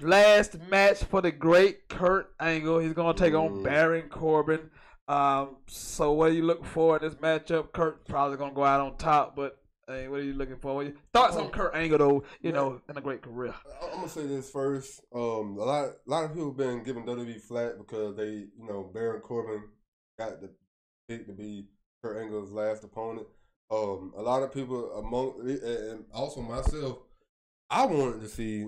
last match for the great Kurt Angle. He's gonna take on Baron Corbin. So what are you looking for in this matchup? Kurt probably gonna go out on top, but hey, what are you looking for? Thoughts on Kurt Angle though? You know, in a great career. I'm gonna say this first. A lot of people have been giving WWE flack because they, you know, Baron Corbin got the pick to be Kurt Angle's last opponent. A lot of people and also myself, I wanted to see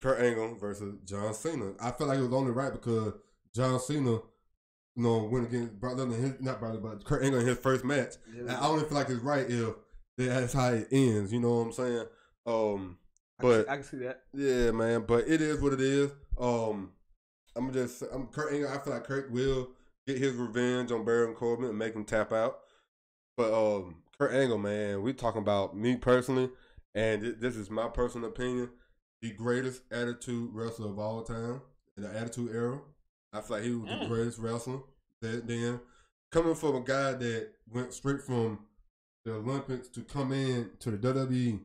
Kurt Angle versus John Cena. I felt like it was only right because John Cena, went against Brock Lesnar, but Kurt Angle in his first match. Yeah. And I only feel like it's right if that's how it ends. You know what I'm saying? But I can see that. Yeah, man. But it is what it is. I'm Kurt Angle. I feel like Kurt will get his revenge on Baron Corbin and make him tap out. But Kurt Angle, man, we talking about me personally, and this is my personal opinion. The greatest attitude wrestler of all time in the Attitude Era. I feel like he was the greatest wrestler. Then coming from a guy that went straight from the Olympics to come in to the WWE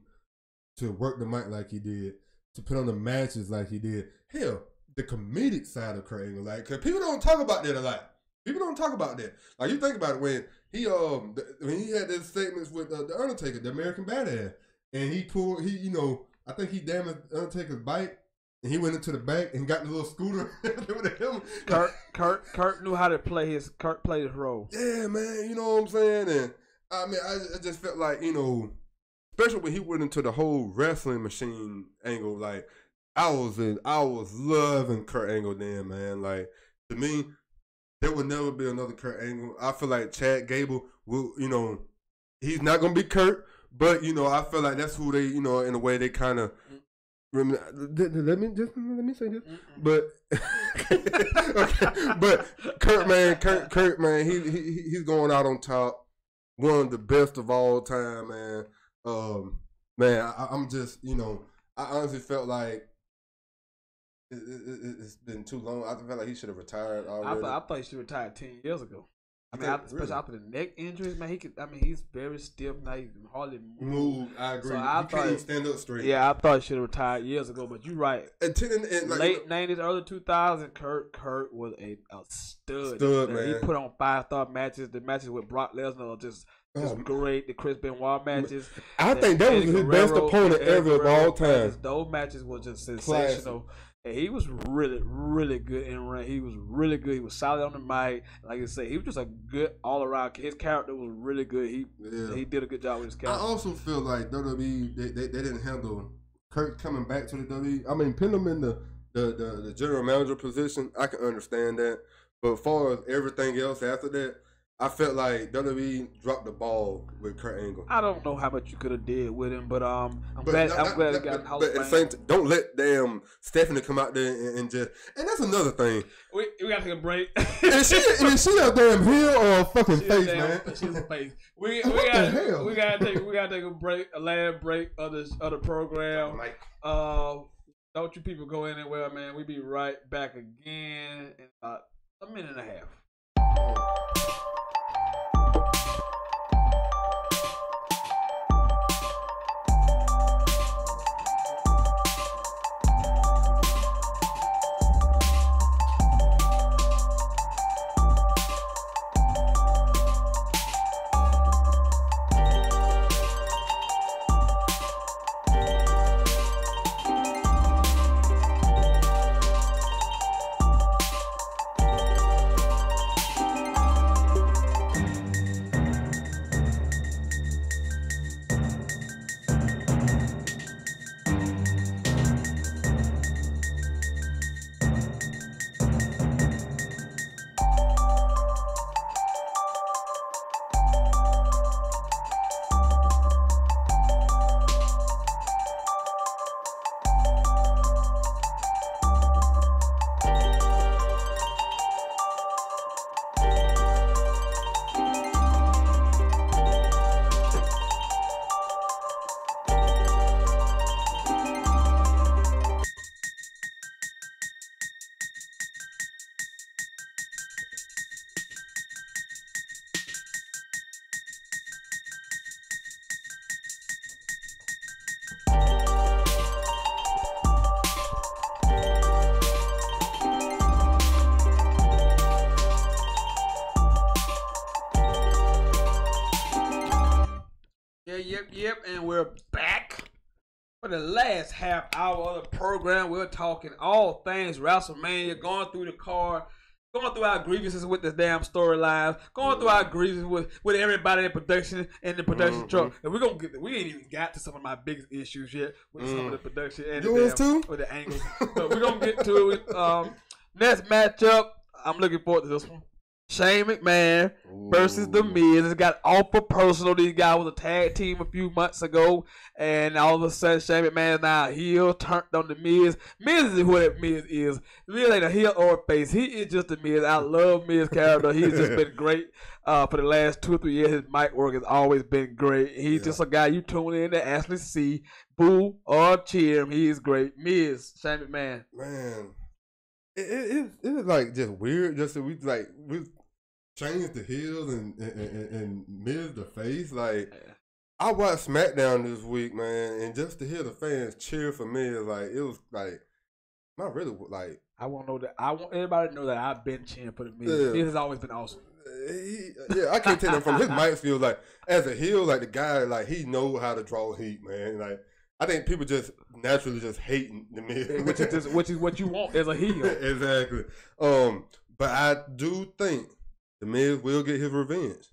to work the mic like he did, to put on the matches like he did. Hell, the comedic side of Kurt Angle, like, cause people don't talk about that a lot. People don't talk about that. Like, you think about it when he had these statements with the Undertaker, the American Badass, and I think he damaged Undertaker's bike, and he went into the back and got the little scooter. Kurt knew how to play his role. Yeah, man, you know what I'm saying? And I mean, I just felt like, especially when he went into the whole wrestling machine angle, like I was loving Kurt Angle then, man. Like, to me, there will never be another Kurt Angle. I feel like Chad Gable will, he's not gonna be Kurt, but I feel like that's who they, in a way they kind of. Let me say this, but okay, but Kurt man, he's going out on top, one of the best of all time, man. Man, I'm just, I honestly felt like it's been too long. I felt like he should have retired already. I thought he should have retired 10 years ago. I mean, especially after the neck injuries, man, he's very stiff now. He can hardly move. I agree. So he can't even stand up straight. Yeah, I thought he should have retired years ago, but you're right. And late 90s, early 2000s, Kurt was a stud. Man. He put on 5-star matches. The matches with Brock Lesnar are just great. The Chris Benoit matches. I think that was his best opponent ever of all time. Those matches were just sensational. Classic. And he was really, really good in ring. He was really good. He was solid on the mic. Like I say, he was just a good all around. His character was really good. He did a good job with his character. I also feel like WWE they didn't handle Kurt coming back to the WWE. I mean, pin him in the general manager position. I can understand that, but as far as everything else after that, I felt like WWE dropped the ball with Kurt Angle. I don't know how much you could have did with him, but I'm glad he got Hall of Fame. At the same time, don't let Stephanie come out there and just. And that's another thing. We got to take a break. Is she a damn heel or a fucking face, man? She's a face. We gotta take a break, a last break of the program. Don't you people go anywhere, man. We be right back again in about a minute and a half. Yep, and we're back for the last half hour of the program. We're talking all things WrestleMania, going through the card, going through our grievances with the damn storylines, going through our grievances with everybody in production and the production truck. And we ain't even got to some of my biggest issues yet with some of the production and yours too? With the angles. But we're gonna get to it. Next matchup, I'm looking forward to this one. Shane McMahon versus The Miz. It got awful personal. These guys was a tag team a few months ago, and all of a sudden Shane McMahon is now a heel, turned on The Miz. Miz is who that Miz is. Miz ain't a heel or a face. He is just The Miz. I love Miz character. He's just been great for the last 2 or 3 years. His mic work has always been great. He's just a guy you tune in to actually see, boo or cheer him. He is great. Miz, Shane McMahon. Man. It's like just weird. Just that we changed the heels and Miz the face. Like I watched SmackDown this week, man, and just to hear the fans cheer for Miz, like it was like not really like. I want to know that. I want everybody to know that I've been cheering for The Miz. Yeah. Miz has always been awesome. I can't take him from his mic feel like as a heel, like the guy, like he knows how to draw heat, man. Like I think people just naturally just hating The Miz, which is what you want as a heel. Exactly. But I do think The Miz will get his revenge.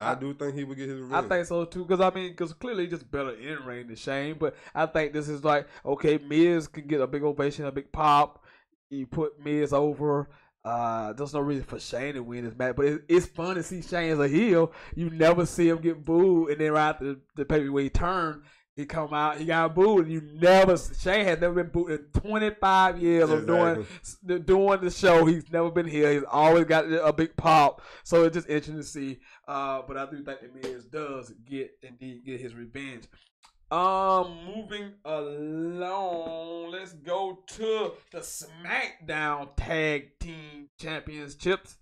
I do think he will get his revenge. I think so too, because clearly just better in ring than Shane. But I think this is like, okay, Miz can get a big ovation, a big pop. You put Miz over. There's no reason for Shane to win this match, but it's fun to see Shane as a heel. You never see him get booed, and then right after the pay-per-view turn, he come out, he got booed, and Shane has never been booed in 25 years of doing the show. He's never been here. He's always got a big pop. So it's just interesting to see. But I do think The Miz does get his revenge. Moving along, let's go to the SmackDown Tag Team Championships.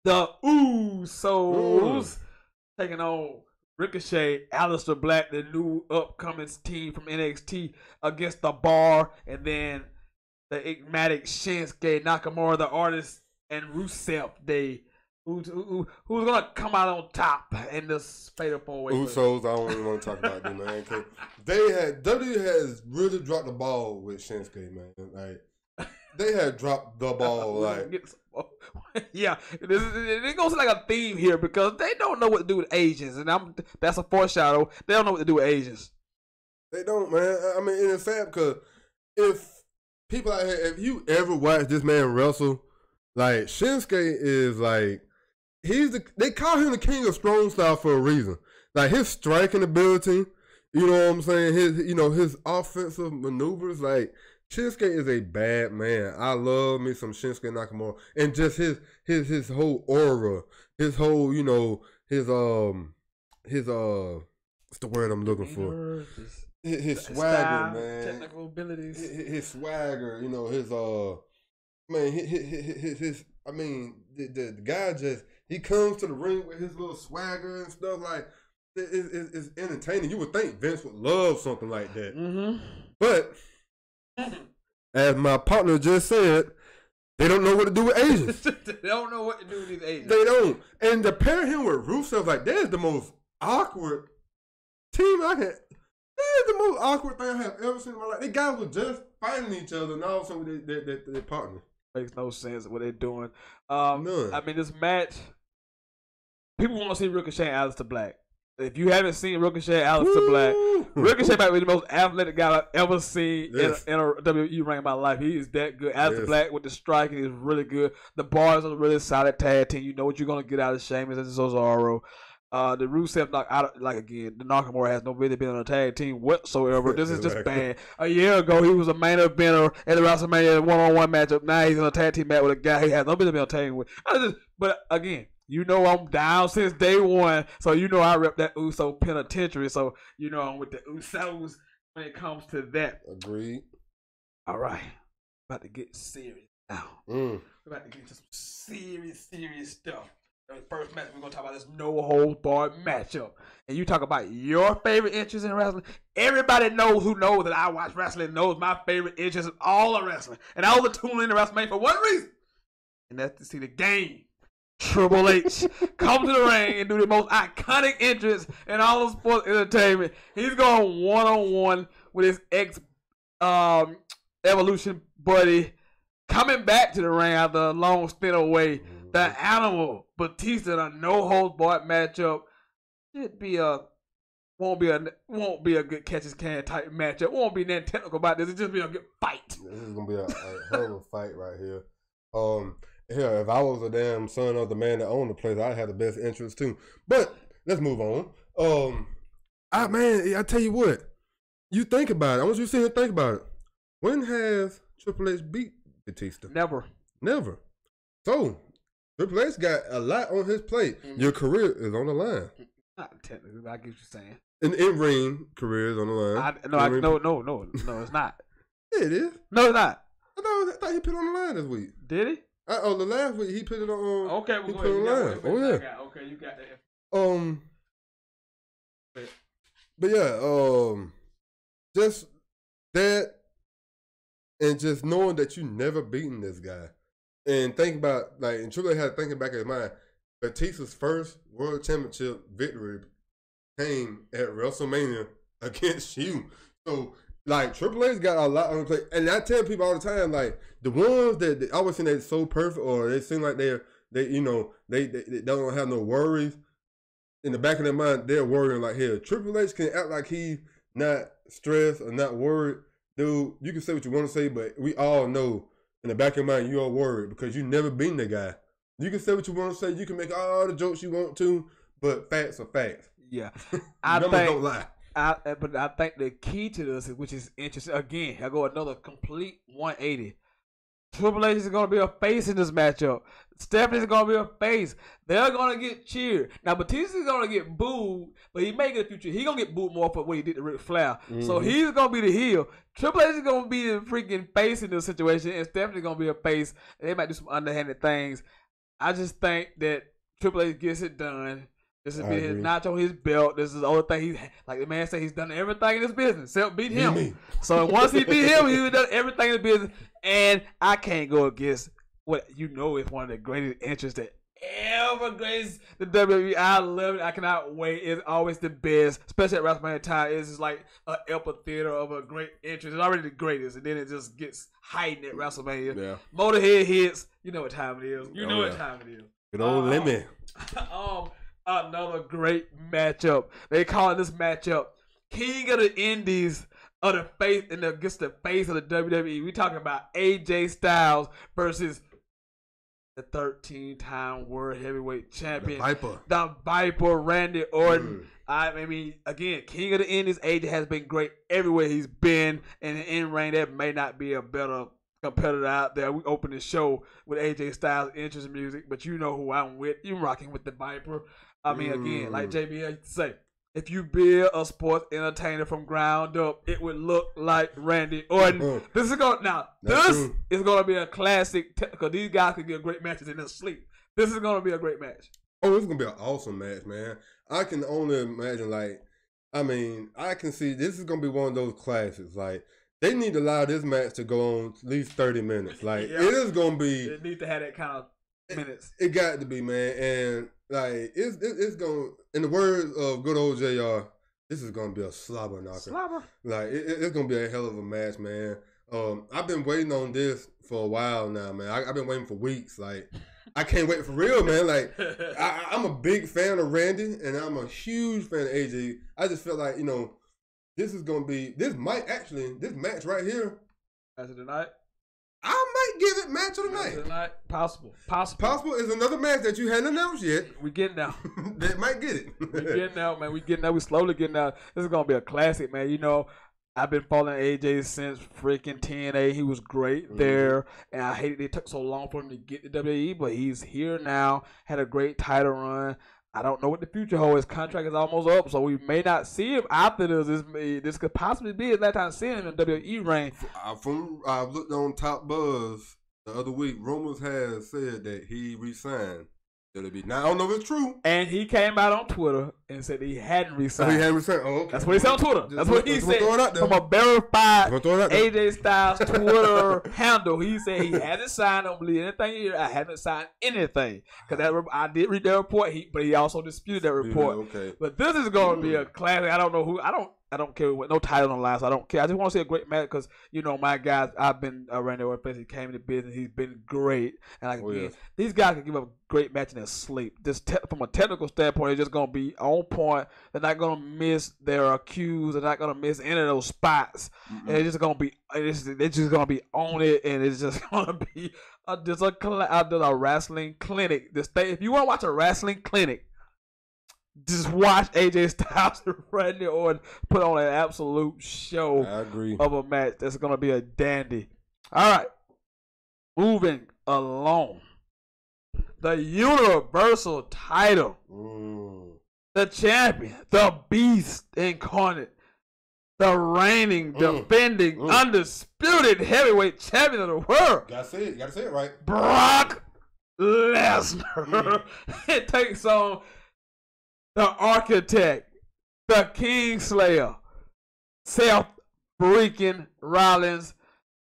The Usos taking on Ricochet, Aleister Black, the new upcoming team from NXT, against The Bar, and then the enigmatic Shinsuke Nakamura, the artist, and Rusev Day. Who's gonna come out on top in this fatal 4-way? Usos, I don't even want to talk about them, man. Cause WWE has really dropped the ball with Shinsuke, man. Like they had dropped the ball. Yeah, it goes like a theme here because they don't know what to do with Asians, and that's a foreshadow. They don't know what to do with Asians. They don't, man. I mean, and it's sad because if people out here, if you ever watch this man wrestle, like Shinsuke is like they call him the king of strong style for a reason. Like his striking ability, you know what I'm saying? His offensive maneuvers, like. Shinsuke is a bad man. I love me some Shinsuke Nakamura, and just his whole aura, his whole his what's the word I'm looking for? His swagger, style, man. Technical abilities. His swagger, the guy just he comes to the ring with his little swagger and stuff like. It's entertaining. You would think Vince would love something like that, but. As my partner just said, they don't know what to do with Asians. They don't know what to do with these Asians. They don't. And to pair him with Rusev, like, that is the most awkward team I had. That is the most awkward thing I have ever seen in my life. These guys were just fighting each other, and all of a sudden they're partners. Makes no sense what they're doing. None. I mean, this match, people want to see Ricochet and Aleister Black. If you haven't seen Ricochet, Aleister Black, Ricochet might be the most athletic guy I've ever seen in a WWE ring in my life. He is that good. Aleister Black with the striking is really good. The Bars are a really solid tag team. You know what you're going to get out of Sheamus and Cesaro. The Rusev the Nakamura has no really been on a tag team whatsoever. This is just bad. A year ago, he was a main eventer at the WrestleMania one-on-one matchup. Now he's in a tag team match with a guy he has no business being on a tag team with. But again, you know I'm down since day one, so you know I rep that Uso penitentiary, so you know I'm with the Usos when it comes to that. Agreed. All right. About to get serious now. We're about to get into some serious stuff. The first match we're going to talk about this no-holds-barred matchup. And you talk about your favorite interest in wrestling. Everybody knows that I watch wrestling knows my favorite interest in all of wrestling. And I only tune into WrestleMania for one reason. And that's to see the game. Triple H come to the ring and do the most iconic entrance in all of sports entertainment. He's going one-on-one with his ex-Evolution buddy, coming back to the ring after a long stint away. The Animal Batista in a no-holds-barred matchup should be won't be a good catch-as-can type matchup. Won't be nothing technical about this. It'll just be a good fight. This is gonna be a hell of a fight right here. Here, if I was a damn son of the man that owned the place, I'd have the best interest too. But let's move on. I tell you what, you think about it. I want you to sit and think about it. When has Triple H beat Batista? Never. So Triple H got a lot on his plate. Mm-hmm. Your career is on the line. Not technically, but I get what you're saying. An in-ring career is on the line. No, it's not. Yeah, it is. No, it's not. I thought he put it on the line this week. Did he? The last week he put it on. Okay, he put it on the line. Okay, you got that. But yeah, just that, and just knowing that you never beaten this guy, and think about and Triple H had to think back in his mind. Batista's first world championship victory came at WrestleMania against you. So, Triple H got a lot on the plate. And I tell people all the time, the ones that they always think they're so perfect or they seem like they don't have no worries. In the back of their mind, they're worrying here. Triple H can act like he's not stressed or not worried. Dude, you can say what you want to say, but we all know in the back of your mind you're worried because you never been the guy. You can say what you want to say. You can make all the jokes you want to, but facts are facts. Yeah. Numbers don't lie. But I think the key to this, which is interesting, again, I go another complete 180. Triple H is going to be a face in this matchup. Stephanie's going to be a face. They're going to get cheered. Now, Batista's going to get booed, but he may get a future. He's going to get booed more for what he did to Ric Flair. Mm-hmm. So he's going to be the heel. Triple H is going to be the freaking face in this situation, and Stephanie's going to be a face. They might do some underhanded things. I just think that Triple H gets it done. This is his notch on his belt. This is the only thing the man said, he's done everything in this business except beat him. So once he beat him, he's done everything in the business. And I can't go against what is one of the greatest interests that ever graced the WWE. I love it. I cannot wait. It's always the best, especially at WrestleMania time. It's just like an amphitheater of a great interest. It's already the greatest, and then it just gets heightened at WrestleMania. Yeah. Motorhead hits. You know what time it is. What time it is. Good old Lemmy. Another great matchup. They call this matchup King of the Indies of the face and against the face of the WWE. We talking about AJ Styles versus the 13-time World Heavyweight Champion, the Viper, Randy Orton. I mean, again, King of the Indies. AJ has been great everywhere he's been, and in ring there may not be a better competitor out there. We open the show with AJ Styles entrance music, but you know who I'm with. You rocking with the Viper. I mean, again, like JBL used to say, if you build a sports entertainer from ground up, it would look like Randy Orton. This is gonna be a classic because these guys could get great matches in their sleep. This is gonna be a great match. Oh, it's gonna be an awesome match, man. I can only imagine, I can see this is gonna be one of those classics. They need to allow this match to go on at least 30 minutes. It is gonna be. It needs to have that kind of minutes. It got to be, man, and it's gonna. In the words of good old JR, this is gonna be a slobber knocker. Slobber. It's gonna be a hell of a match, man. I've been waiting on this for a while now, man. I've been waiting for weeks. I can't wait for real, man. I'm a big fan of Randy, and I'm a huge fan of AJ. I just feel like this is gonna be. This match right here. Match of the night. I might give it match of the night. Possible. Possible is another match that you hadn't announced yet. We getting there. That might get it. We getting out, man. We getting out. We slowly getting out. This is gonna be a classic, man. I've been following AJ since freaking TNA. He was great there, and I hated it took so long for him to get to WWE, but he's here now. Had a great title run. I don't know what the future holds. His contract is almost up, so we may not see him after this. This could possibly be his last time seeing him in WWE ring. I looked on Top Buzz the other week. Rumors has said that he resigned WWE. Now, I don't know if it's true. And he came out on Twitter and said he hadn't resigned. Oh, he hadn't resigned? Oh, okay. That's what he said on Twitter. That's what he said. From a verified AJ Styles Twitter handle, he said he hasn't signed. I don't believe anything here. I haven't signed anything. Because I did read that report, but he also disputed that report. Okay. But this is going to be a classic. I don't know who. I don't care what no title on the line. So I don't care. I just want to see a great match because my guys. I've been around there. He came into business. He's been great. And again, these guys can give up a great match in their sleep. Just from a technical standpoint, they're just gonna be on point. They're not gonna miss their cues. They're not gonna miss any of those spots. And it's just gonna be. They're just gonna be on it, and it's just gonna be just a wrestling clinic. If you want to watch a wrestling clinic, just watch AJ Styles and Randy Orton put on an absolute show of a match. That's going to be a dandy. All right. Moving along. The Universal title. The champion. The Beast incarnate. The reigning, defending, undisputed heavyweight champion of the world. Gotta say it right. Brock Lesnar. It takes on the Architect, the Kingslayer, Seth freaking Rollins.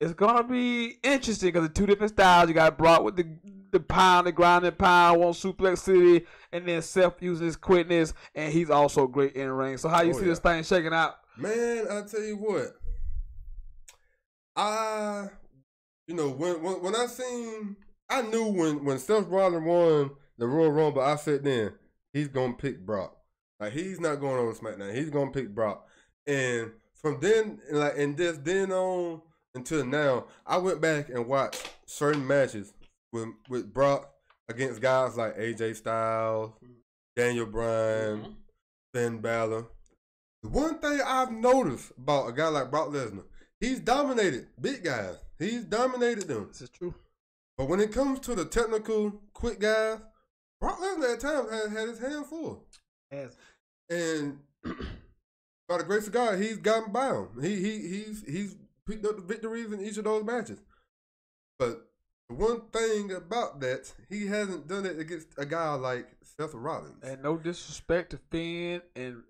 It's gonna be interesting because it's two different styles. You got Brock with the pound, the grinding pound, one suplex city, and then Seth using his quickness, and he's also great in the ring. So how you see this thing shaking out? Man, I tell you what, when I knew when Seth Rollins won the Royal Rumble, I said then he's gonna pick Brock. Like he's not going on SmackDown. He's gonna pick Brock. And from then, then on until now, I went back and watched certain matches with Brock against guys like AJ Styles, Daniel Bryan, Finn Balor. The one thing I've noticed about a guy like Brock Lesnar, he's dominated big guys. He's dominated them. This is true. But when it comes to the technical, quick guys, Brock Lesnar at times has had his hand full. Yes. And by the grace of God, he's gotten by him. He's picked up the victories in each of those matches. But the one thing about that, he hasn't done it against a guy like Seth Rollins. And no disrespect to Finn and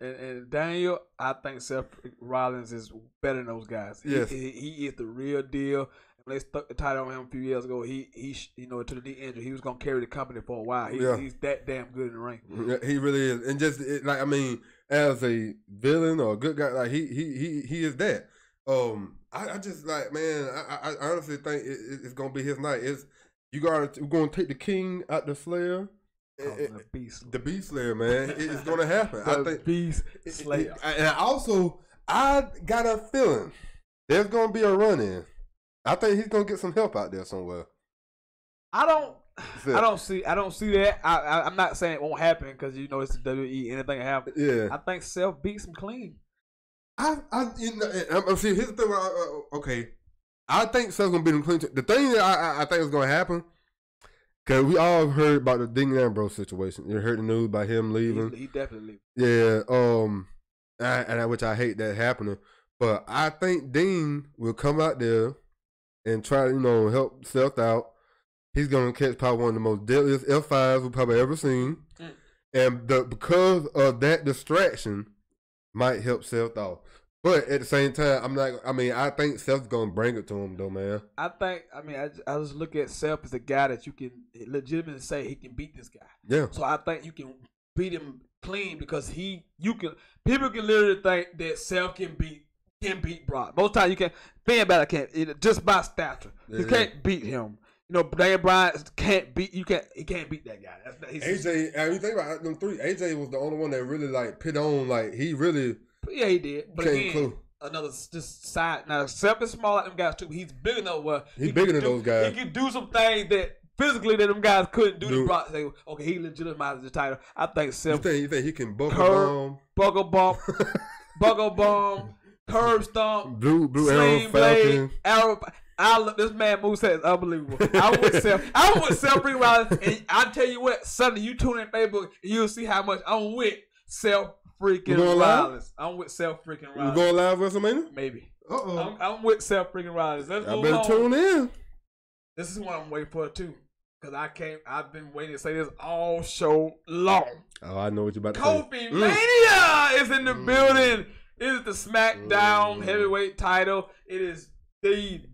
Daniel, I think Seth Rollins is better than those guys. Yes. He is the real deal. When they stuck the title on him a few years ago, he to the knee injury, he was gonna carry the company for a while. He's that damn good in the ring. Yeah, he really is. And just as a villain or a good guy, like he is that. I just like, man, I honestly think it's gonna be his night. We're gonna take the king out the Slayer. The Beast. The Beast Slayer, man. It's gonna happen. I think Beast Slayer. And I got a feeling there's gonna be a run in. I think he's gonna get some help out there somewhere. I don't see that. I'm not saying it won't happen because it's the WWE. Anything can happen. Yeah. I think Seth beats him clean. See, here's the thing. Okay, I think Seth's gonna beat him clean. The thing that I think is gonna happen, because we all heard about the Dean Ambrose situation. You heard the news about him leaving. He definitely leaving. Yeah. Which I hate that happening. But I think Dean will come out there and try to, help Seth out. He's gonna catch probably one of the most deadliest F5s we've probably ever seen. And because of that distraction, might help Seth out. But at the same time, I think Seth's gonna bring it to him though, man. I just look at Seth as a guy that you can legitimately say he can beat this guy. Yeah. So I think you can beat him clean because people can literally think that Seth can beat Brock. Most times you can't. Finn Balor can't, just by stature. You can't beat him. Daniel Bryan can't beat. He can't beat that guy. AJ, I mean, think about them three. AJ was the only one that really pit on. He really. Yeah, he did. But again, another just side. Now, Seth is small like them guys too. He's big enough where he's bigger than those guys. He can do some things that physically that them guys couldn't do. To Brock, say, okay, he legitimizes the title. I think Seth. You think he can buckle bomb, curb stomp, blue arrow, falcon, arrow. This man moveset is unbelievable. I was with Seth freaking Rollins, and I tell you what, Sunday you tune in Facebook, and you'll see how much I'm with Seth freaking Rollins. I'm with Seth freaking Rollins. You going live WrestleMania? Maybe. I'm with Seth freaking Rollins. I better tune in. This is what I'm waiting for too, because I've been waiting to say this all show long. Oh, I know what you're about to say. Kofi Mania is in the building. It is the SmackDown heavyweight title. It is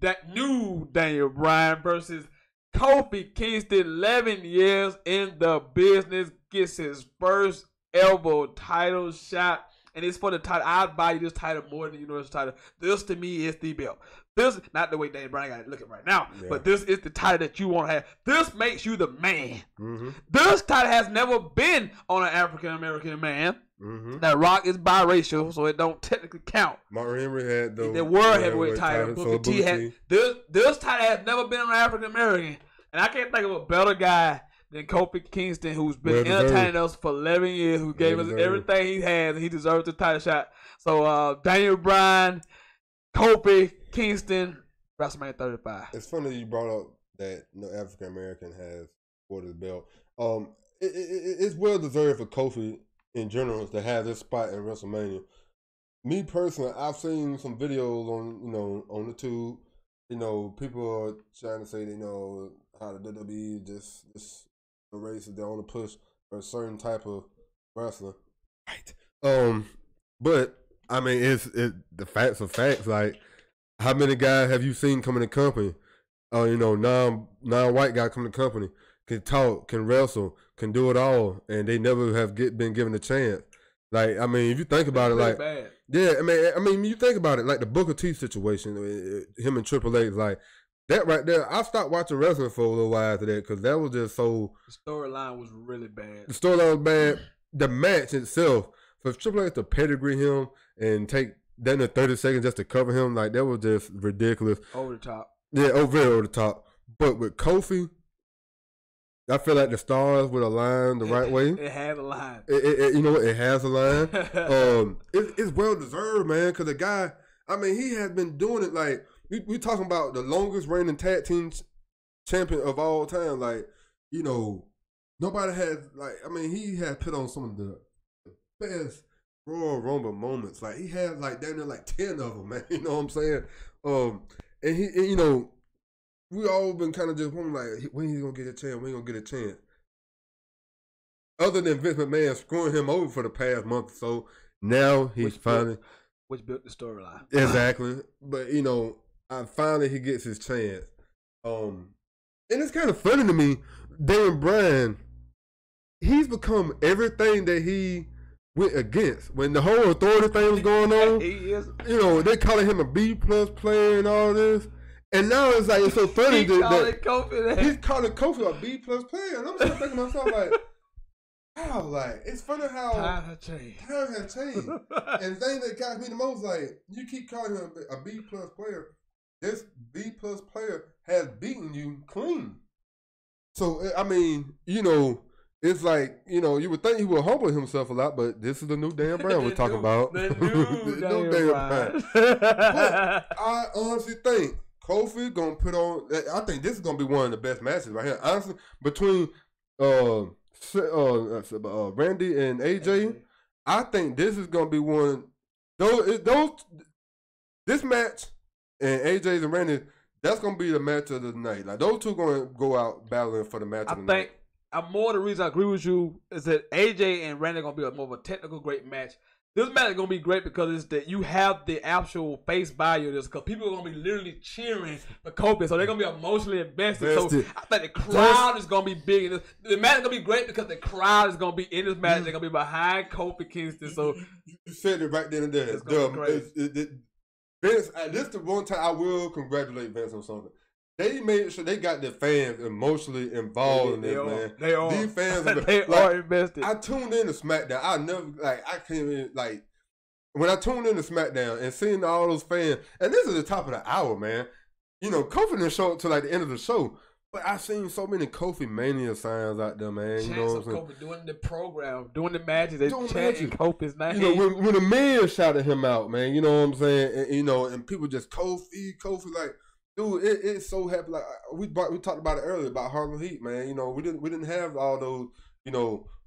that new Daniel Bryan versus Kofi Kingston. 11 years in the business, gets his first ever title shot and it's for the title. I'd buy you this title more than the Universal title. This to me is the belt. This not the way Daniel Bryan got it looking right now, but this is the title that you want to have. This makes you the man. Mm-hmm. This title has never been on an African American man. Mm-hmm. That Rock is biracial, so it don't technically count. Mark Henry had the world heavyweight title. Booker T had this title has never been on an African American, and I can't think of a better guy than Kofi Kingston, who's been entertaining us for 11 years, who gave us everything he has, and he deserves the title shot. So Daniel Bryan, Kofi Kingston, WrestleMania 35. It's funny you brought up that no African American has won the belt. It's well deserved for Kofi in general to have this spot in WrestleMania. Me personally, I've seen some videos on the tube. People are trying to say how the WWE just the race is they only push for a certain type of wrestler. Right. But I mean, it's the facts are facts. Like, how many guys have you seen come in the company? Non-white guy come in the company, can talk, can wrestle, can do it all, and they never have been given a chance. Like, I mean, if you think about it, like, bad. Yeah, I mean, you think about it, like the Booker T situation, him and Triple H, like that right there. I stopped watching wrestling for a little while after that because that was just so. The storyline was really bad. The storyline was bad. The match itself, for Triple H to pedigree him and take that in 30 seconds just to cover him, like that was just ridiculous. Over the top. Yeah, very over the top. But with Kofi, I feel like the stars would align the right way. It had a line. It has a line. It's well deserved, man, because the guy, I mean, he has been doing it like, we talking about the longest reigning tag team champion of all time. Like, nobody has, like, I mean, he has put on some of the best Royal Rumble moments. Like, he had, like, damn near like 10 of them, man. You know what I'm saying? And we all been kind of just wondering, like, when he's going to get a chance, when he's going to get a chance. Other than Vince McMahon screwing him over for the past month or so, now he's finally... Which built the storyline. Exactly. But, finally he gets his chance. And it's kind of funny to me, Daniel Bryan, he's become everything that he went against. When the whole authority thing was going on, he is. They calling him a B+ player and all this. And now it's like, it's so funny he's calling Kofi a B+ player. And I'm still thinking to myself, like, wow, like, it's funny how times have changed. And the thing that got me the most, like, you keep calling him a B+ player. This B+ player has beaten you clean. So, I mean, it's like, you would think he would humble himself a lot, but this is the new Dan Brown we're talking about. The new Dan Brown. But I honestly think Kofi gonna put on. I think this is gonna be one of the best matches right here. Honestly, between Randy and AJ, I think this is gonna be one. This match and AJ's and Randy, that's gonna be the match of the night. Like, those two gonna go out battling for the match of the night. More the reason I agree with you is that AJ and Randy are gonna be more of a technical great match. This match is gonna be great because it's that you have the actual face value of this, because people are gonna be literally cheering for Kofi, so they're gonna be emotionally invested. So I think the crowd is gonna be big. The match is gonna be great because the crowd is gonna be in this match. They're gonna be behind Kofi Kingston. So you said it right then and there. It's gonna be great. Vince, this is the one time I will congratulate Vince on something. They made sure they got the fans emotionally involved in this, man. They are. These fans are invested. I tuned in to SmackDown. I can't even, like, when I tuned in to SmackDown and seeing all those fans, and this is the top of the hour, man. Kofi didn't show up till like the end of the show, but I seen so many Kofi Mania signs out there, man. You know what I'm saying? Kofi doing the program, doing the matches, they chanting Kofi's name. When the men shouted him out, man, you know what I'm saying? And people just Kofi, like. Dude, it's so happy. Like, we talked about it earlier about Harlem Heat, man. We didn't have all those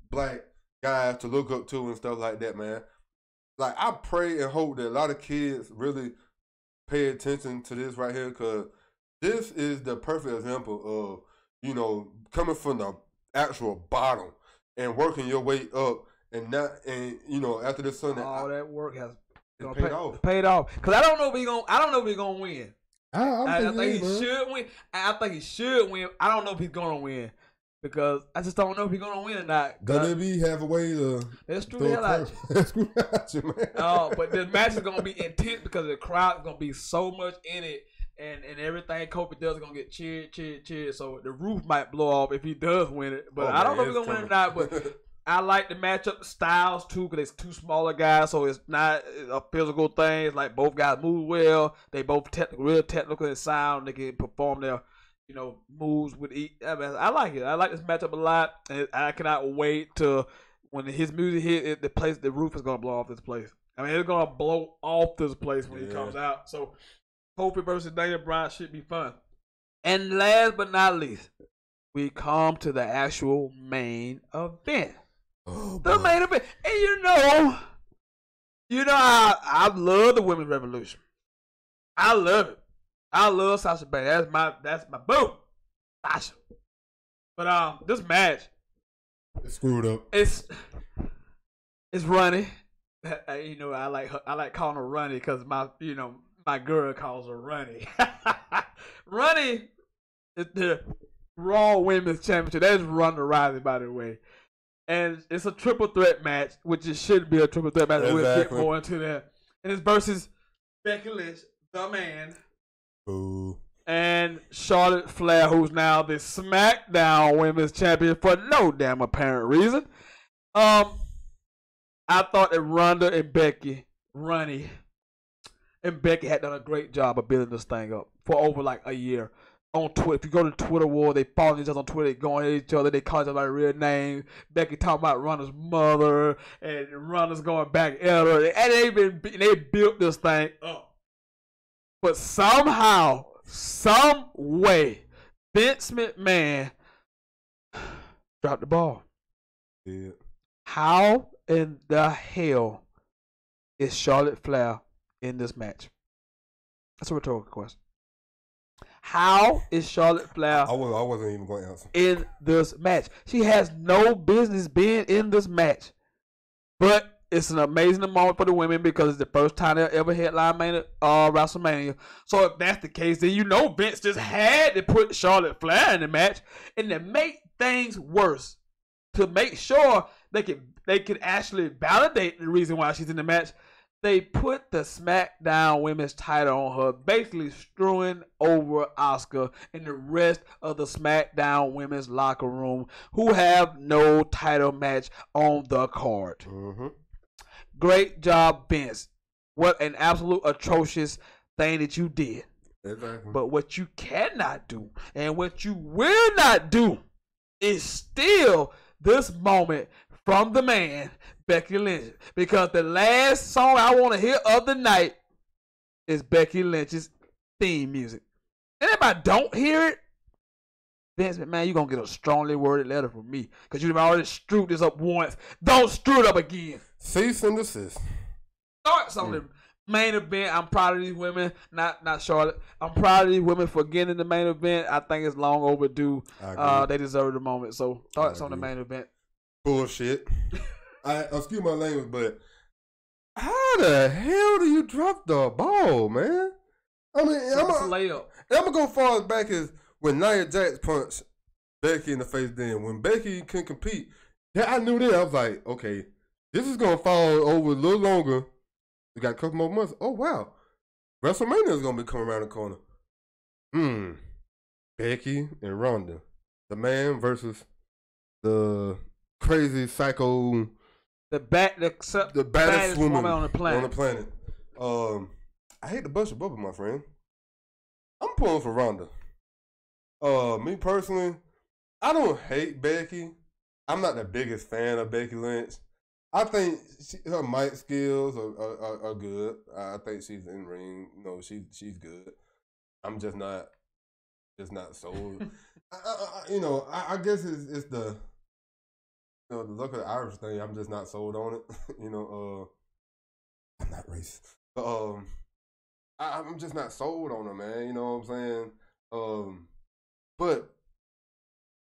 black guys to look up to and stuff like that, man. Like, I pray and hope that a lot of kids really pay attention to this right here, because this is the perfect example of coming from the actual bottom and working your way up, and after this Sunday, all that work has paid off. Paid off. Because I don't know if he's gonna win. I think he should win. I think he should win. I don't know if he's gonna win because I just don't know if he's gonna win or not. WWE have a way to screw the hell out you. Screw out you, man. But the match is gonna be intense because the crowd is gonna be so much in it, and everything Kofi does is gonna get cheered. So the roof might blow off if he does win it. But I don't know if he's gonna win it or not. But I like the matchup styles too because it's two smaller guys, so it's not a physical thing. It's like both guys move well. They both real technical and sound. They can perform their moves with each. I like it. I like this matchup a lot, and I cannot wait to when his music hit. The roof is gonna blow off this place. I mean, it's gonna blow off this place when he comes out. So Kofi versus Daniel Bryan should be fun. And last but not least, we come to the actual main event. The main event. And I love the women's revolution. I love it. I love Sasha Banks. That's my boo. Sasha. But this match, it's screwed up. It's runny. I like calling her runny because my girl calls her runny. Runny is the Raw Women's Championship. That's Ronda Rousey, by the way. And it's a triple threat match, which it should be a triple threat match. Exactly. We'll get more into that. And it's versus Becky Lynch, the man, and Charlotte Flair, who's now the SmackDown Women's Champion for no damn apparent reason. I thought that Ronda and Becky had done a great job of building this thing up for over like a year. On Twitter, if you go to Twitter war, they follow each other on Twitter, they going at each other, they call each other by their real name. Becky talking about Ronda's mother, and Ronda's going back at her, and they built this thing up. But somehow, some way, Vince McMahon dropped the ball. Yeah. How in the hell is Charlotte Flair in this match? That's a rhetorical question. How is Charlotte Flair I wasn't even going to answer. in this match? She has no business being in this match. But it's an amazing moment for the women because it's the first time they'll ever headline WrestleMania. So if that's the case, then Vince just had to put Charlotte Flair in the match. And to make things worse, to make sure they could actually validate the reason why she's in the match, they put the SmackDown Women's title on her, basically screwing over Asuka and the rest of the SmackDown Women's locker room who have no title match on the card. Mm-hmm. Great job, Vince. What an absolute atrocious thing that you did. Exactly. But what you cannot do and what you will not do is steal this moment from the man, Becky Lynch. Because the last song I want to hear of the night is Becky Lynch's theme music. And if I don't hear it, Vince McMahon, you're going to get a strongly worded letter from me. Because you've already screwed this up once. Don't screw it up again. Cease and desist. Starts on the main event. I'm proud of these women. Not Charlotte. I'm proud of these women for getting in the main event. I think it's long overdue. They deserve the moment. So thoughts on the main event. Bullshit. Excuse my language, but how the hell do you drop the ball, man? I mean, I'm gonna go far as back as when Nia Jax punched Becky in the face. Then when Becky couldn't compete, I knew that. I was like, okay, this is gonna fall over a little longer. We got a couple more months. Oh wow, WrestleMania is gonna be coming around the corner. Becky and Ronda, the man versus the crazy psycho. The baddest woman on the planet. I hate to bust your bubble, my friend. I'm pulling for Ronda. Me personally, I don't hate Becky. I'm not the biggest fan of Becky Lynch. I think her mic skills are good. I think she's in ring. She's good. I'm just not sold. I guess it's the. The look of the Irish thing, I'm just not sold on it. I'm not racist. But, I'm just not sold on her, man. You know what I'm saying? But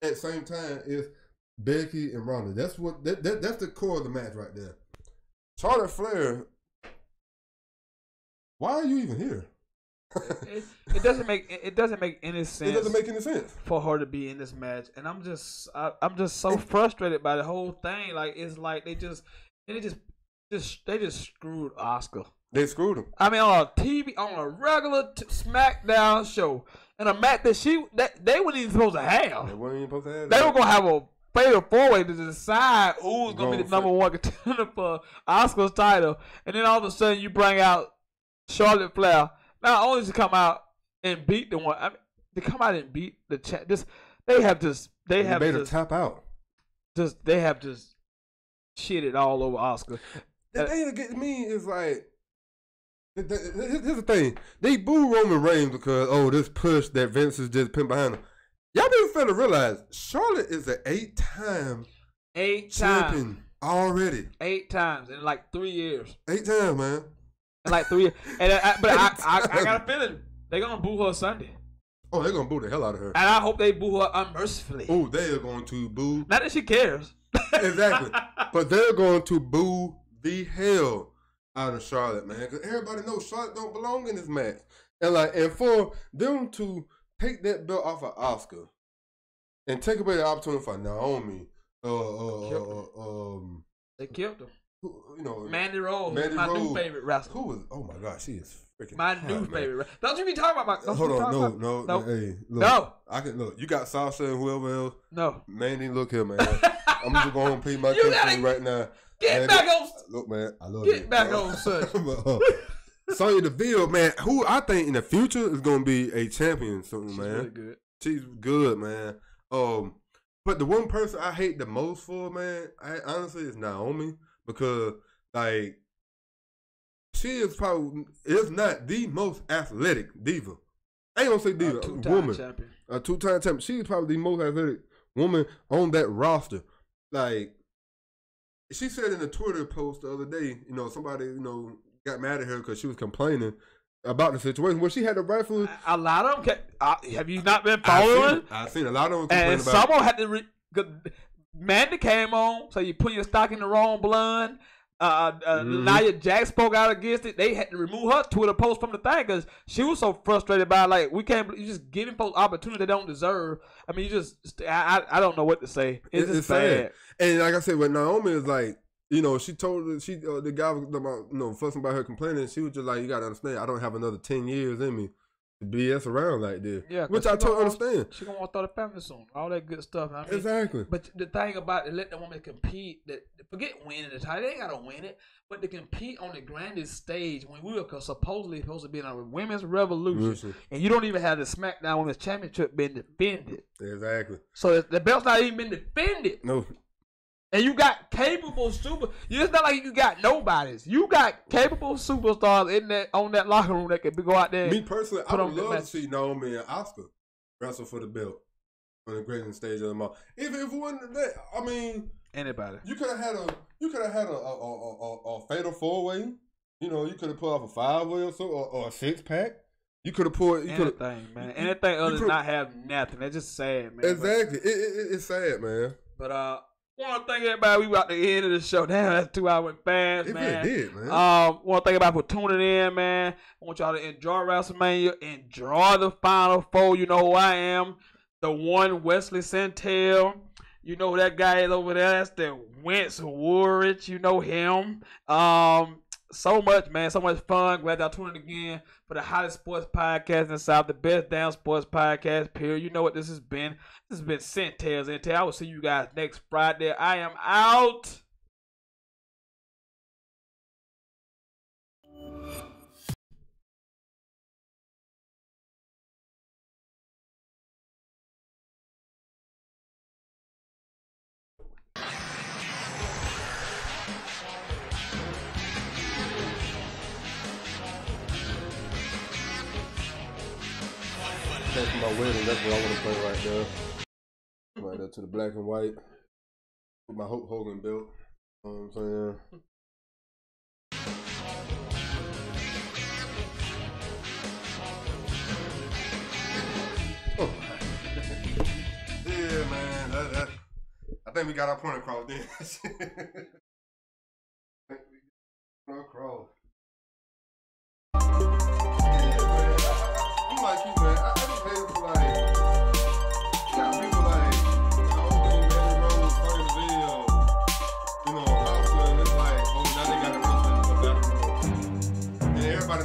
at the same time, it's Becky and Ronda. That's that's the core of the match right there. Charlotte Flair, why are you even here? It doesn't make any sense. It doesn't make any sense for her to be in this match, and I'm just so frustrated by the whole thing. Like it's like they just screwed Oscar. They screwed him. I mean, on a regular SmackDown show, and a match that they weren't even supposed to have. They weren't even supposed to have. They were gonna have a fatal 4-way to decide who's gonna be the number one contender for Oscar's title, and then all of a sudden you bring out Charlotte Flair. Not only to come out and beat the one, I mean, to come out and beat the they have made her tap out. They have just shitted all over Oscar. The thing that gets me is like, here's the thing: they boo Roman Reigns because this push that Vince is just putting behind him. Y'all be fair to realize Charlotte is an 8-time champion already. 8 times in like 3 years. 8 times, man. In like 3 years. And but I got a feeling they're gonna boo her Sunday. Oh, they're gonna boo the hell out of her. And I hope they boo her unmercifully. Oh, they are going to boo. Not that she cares. Exactly. But they're going to boo the hell out of Charlotte, man, because everybody knows Charlotte don't belong in this match, and for them to take that belt off of Oscar and take away the opportunity for Naomi, they killed her. You know, Mandy Rose, my new favorite wrestler. Who is? Oh my God, she is freaking my hot, new man. favorite wrestler. Don't you be talking about my? Hold on, no. Hey, look, no. I can look. You got Sasha and whoever else. No, Mandy, look here, man. I'm just going to play my case right now. Get back on. Look, man, I love you. Get back on, son. Sonya Deville, man, who I think in the future is going to be a champion soon, man. She's really good. She's good, man. But the one person I hate the most for, man, honestly, is Naomi, because like she is not the most athletic diva. I ain't gonna say diva, woman, champion. A 2-time champion. She's probably the most athletic woman on that roster. Like, she said in a Twitter post the other day, you know, somebody, you know, got mad at her because she was complaining about the situation where she had to rightfully. A lot of them. Have you not been following? I've seen a lot of them complain and about. Someone had to. Mandy came on, so you put your stock in the wrong blood. Nia Jax spoke out against it. They had to remove her Twitter post from the thing because she was so frustrated by it. Like, we can't. You just giving folks opportunity they don't deserve. I mean, you just. I don't know what to say. It's just bad. And like I said, when Naomi is like, you know, she told the guy was about, you know, fussing about her complaining. She was just like, you gotta understand, I don't have another 10 years in me to BS around like this. Yeah, which I totally understand. She gonna want to throw the family soon. All that good stuff. I mean, exactly. But the thing about it, let the woman compete. That forget winning the title. They ain't gotta win it. But to compete on the grandest stage when we were supposedly supposed to be in a women's revolution, and you don't even have the SmackDown Women's Championship been defended. Exactly. So the belt's not even been defended. No. And you got capable it's not like you got nobodies. You got capable superstars on that locker room that can go out there. Me personally, I would love to see Naomi and Oscar wrestle for the belt on the greatest stage of them all. If it wasn't that, I mean, anybody. You could have had a fatal 4-way. You know, you could have pulled off a 5-way or so, or a 6-pack. You could have pulled anything, man. Anything other than not have nothing. That's just sad, man. Exactly. It's sad, man. But want to thank everybody. We about to end of the show. Damn, that's 2 hours fast, man. It did, man. Want to thank everybody for tuning in, man. I want y'all to enjoy WrestleMania. Enjoy the Final Four. You know who I am. The one Wesley Sentell. You know who that guy is over there. That's the Wentz Woolrich. You know him. So much, man. So much fun. Glad y'all tuned in again for the hottest sports podcast in the South, the best damn sports podcast, period. You know what this has been. This has been Sentell's Intel. I will see you guys next Friday. I am out. That's my wedding. That's what I want to play right there. Right there to the black and white. With my Hulk Hogan belt. You know what I'm saying? Oh. Yeah, man. I think we got our point across there. I think we got across.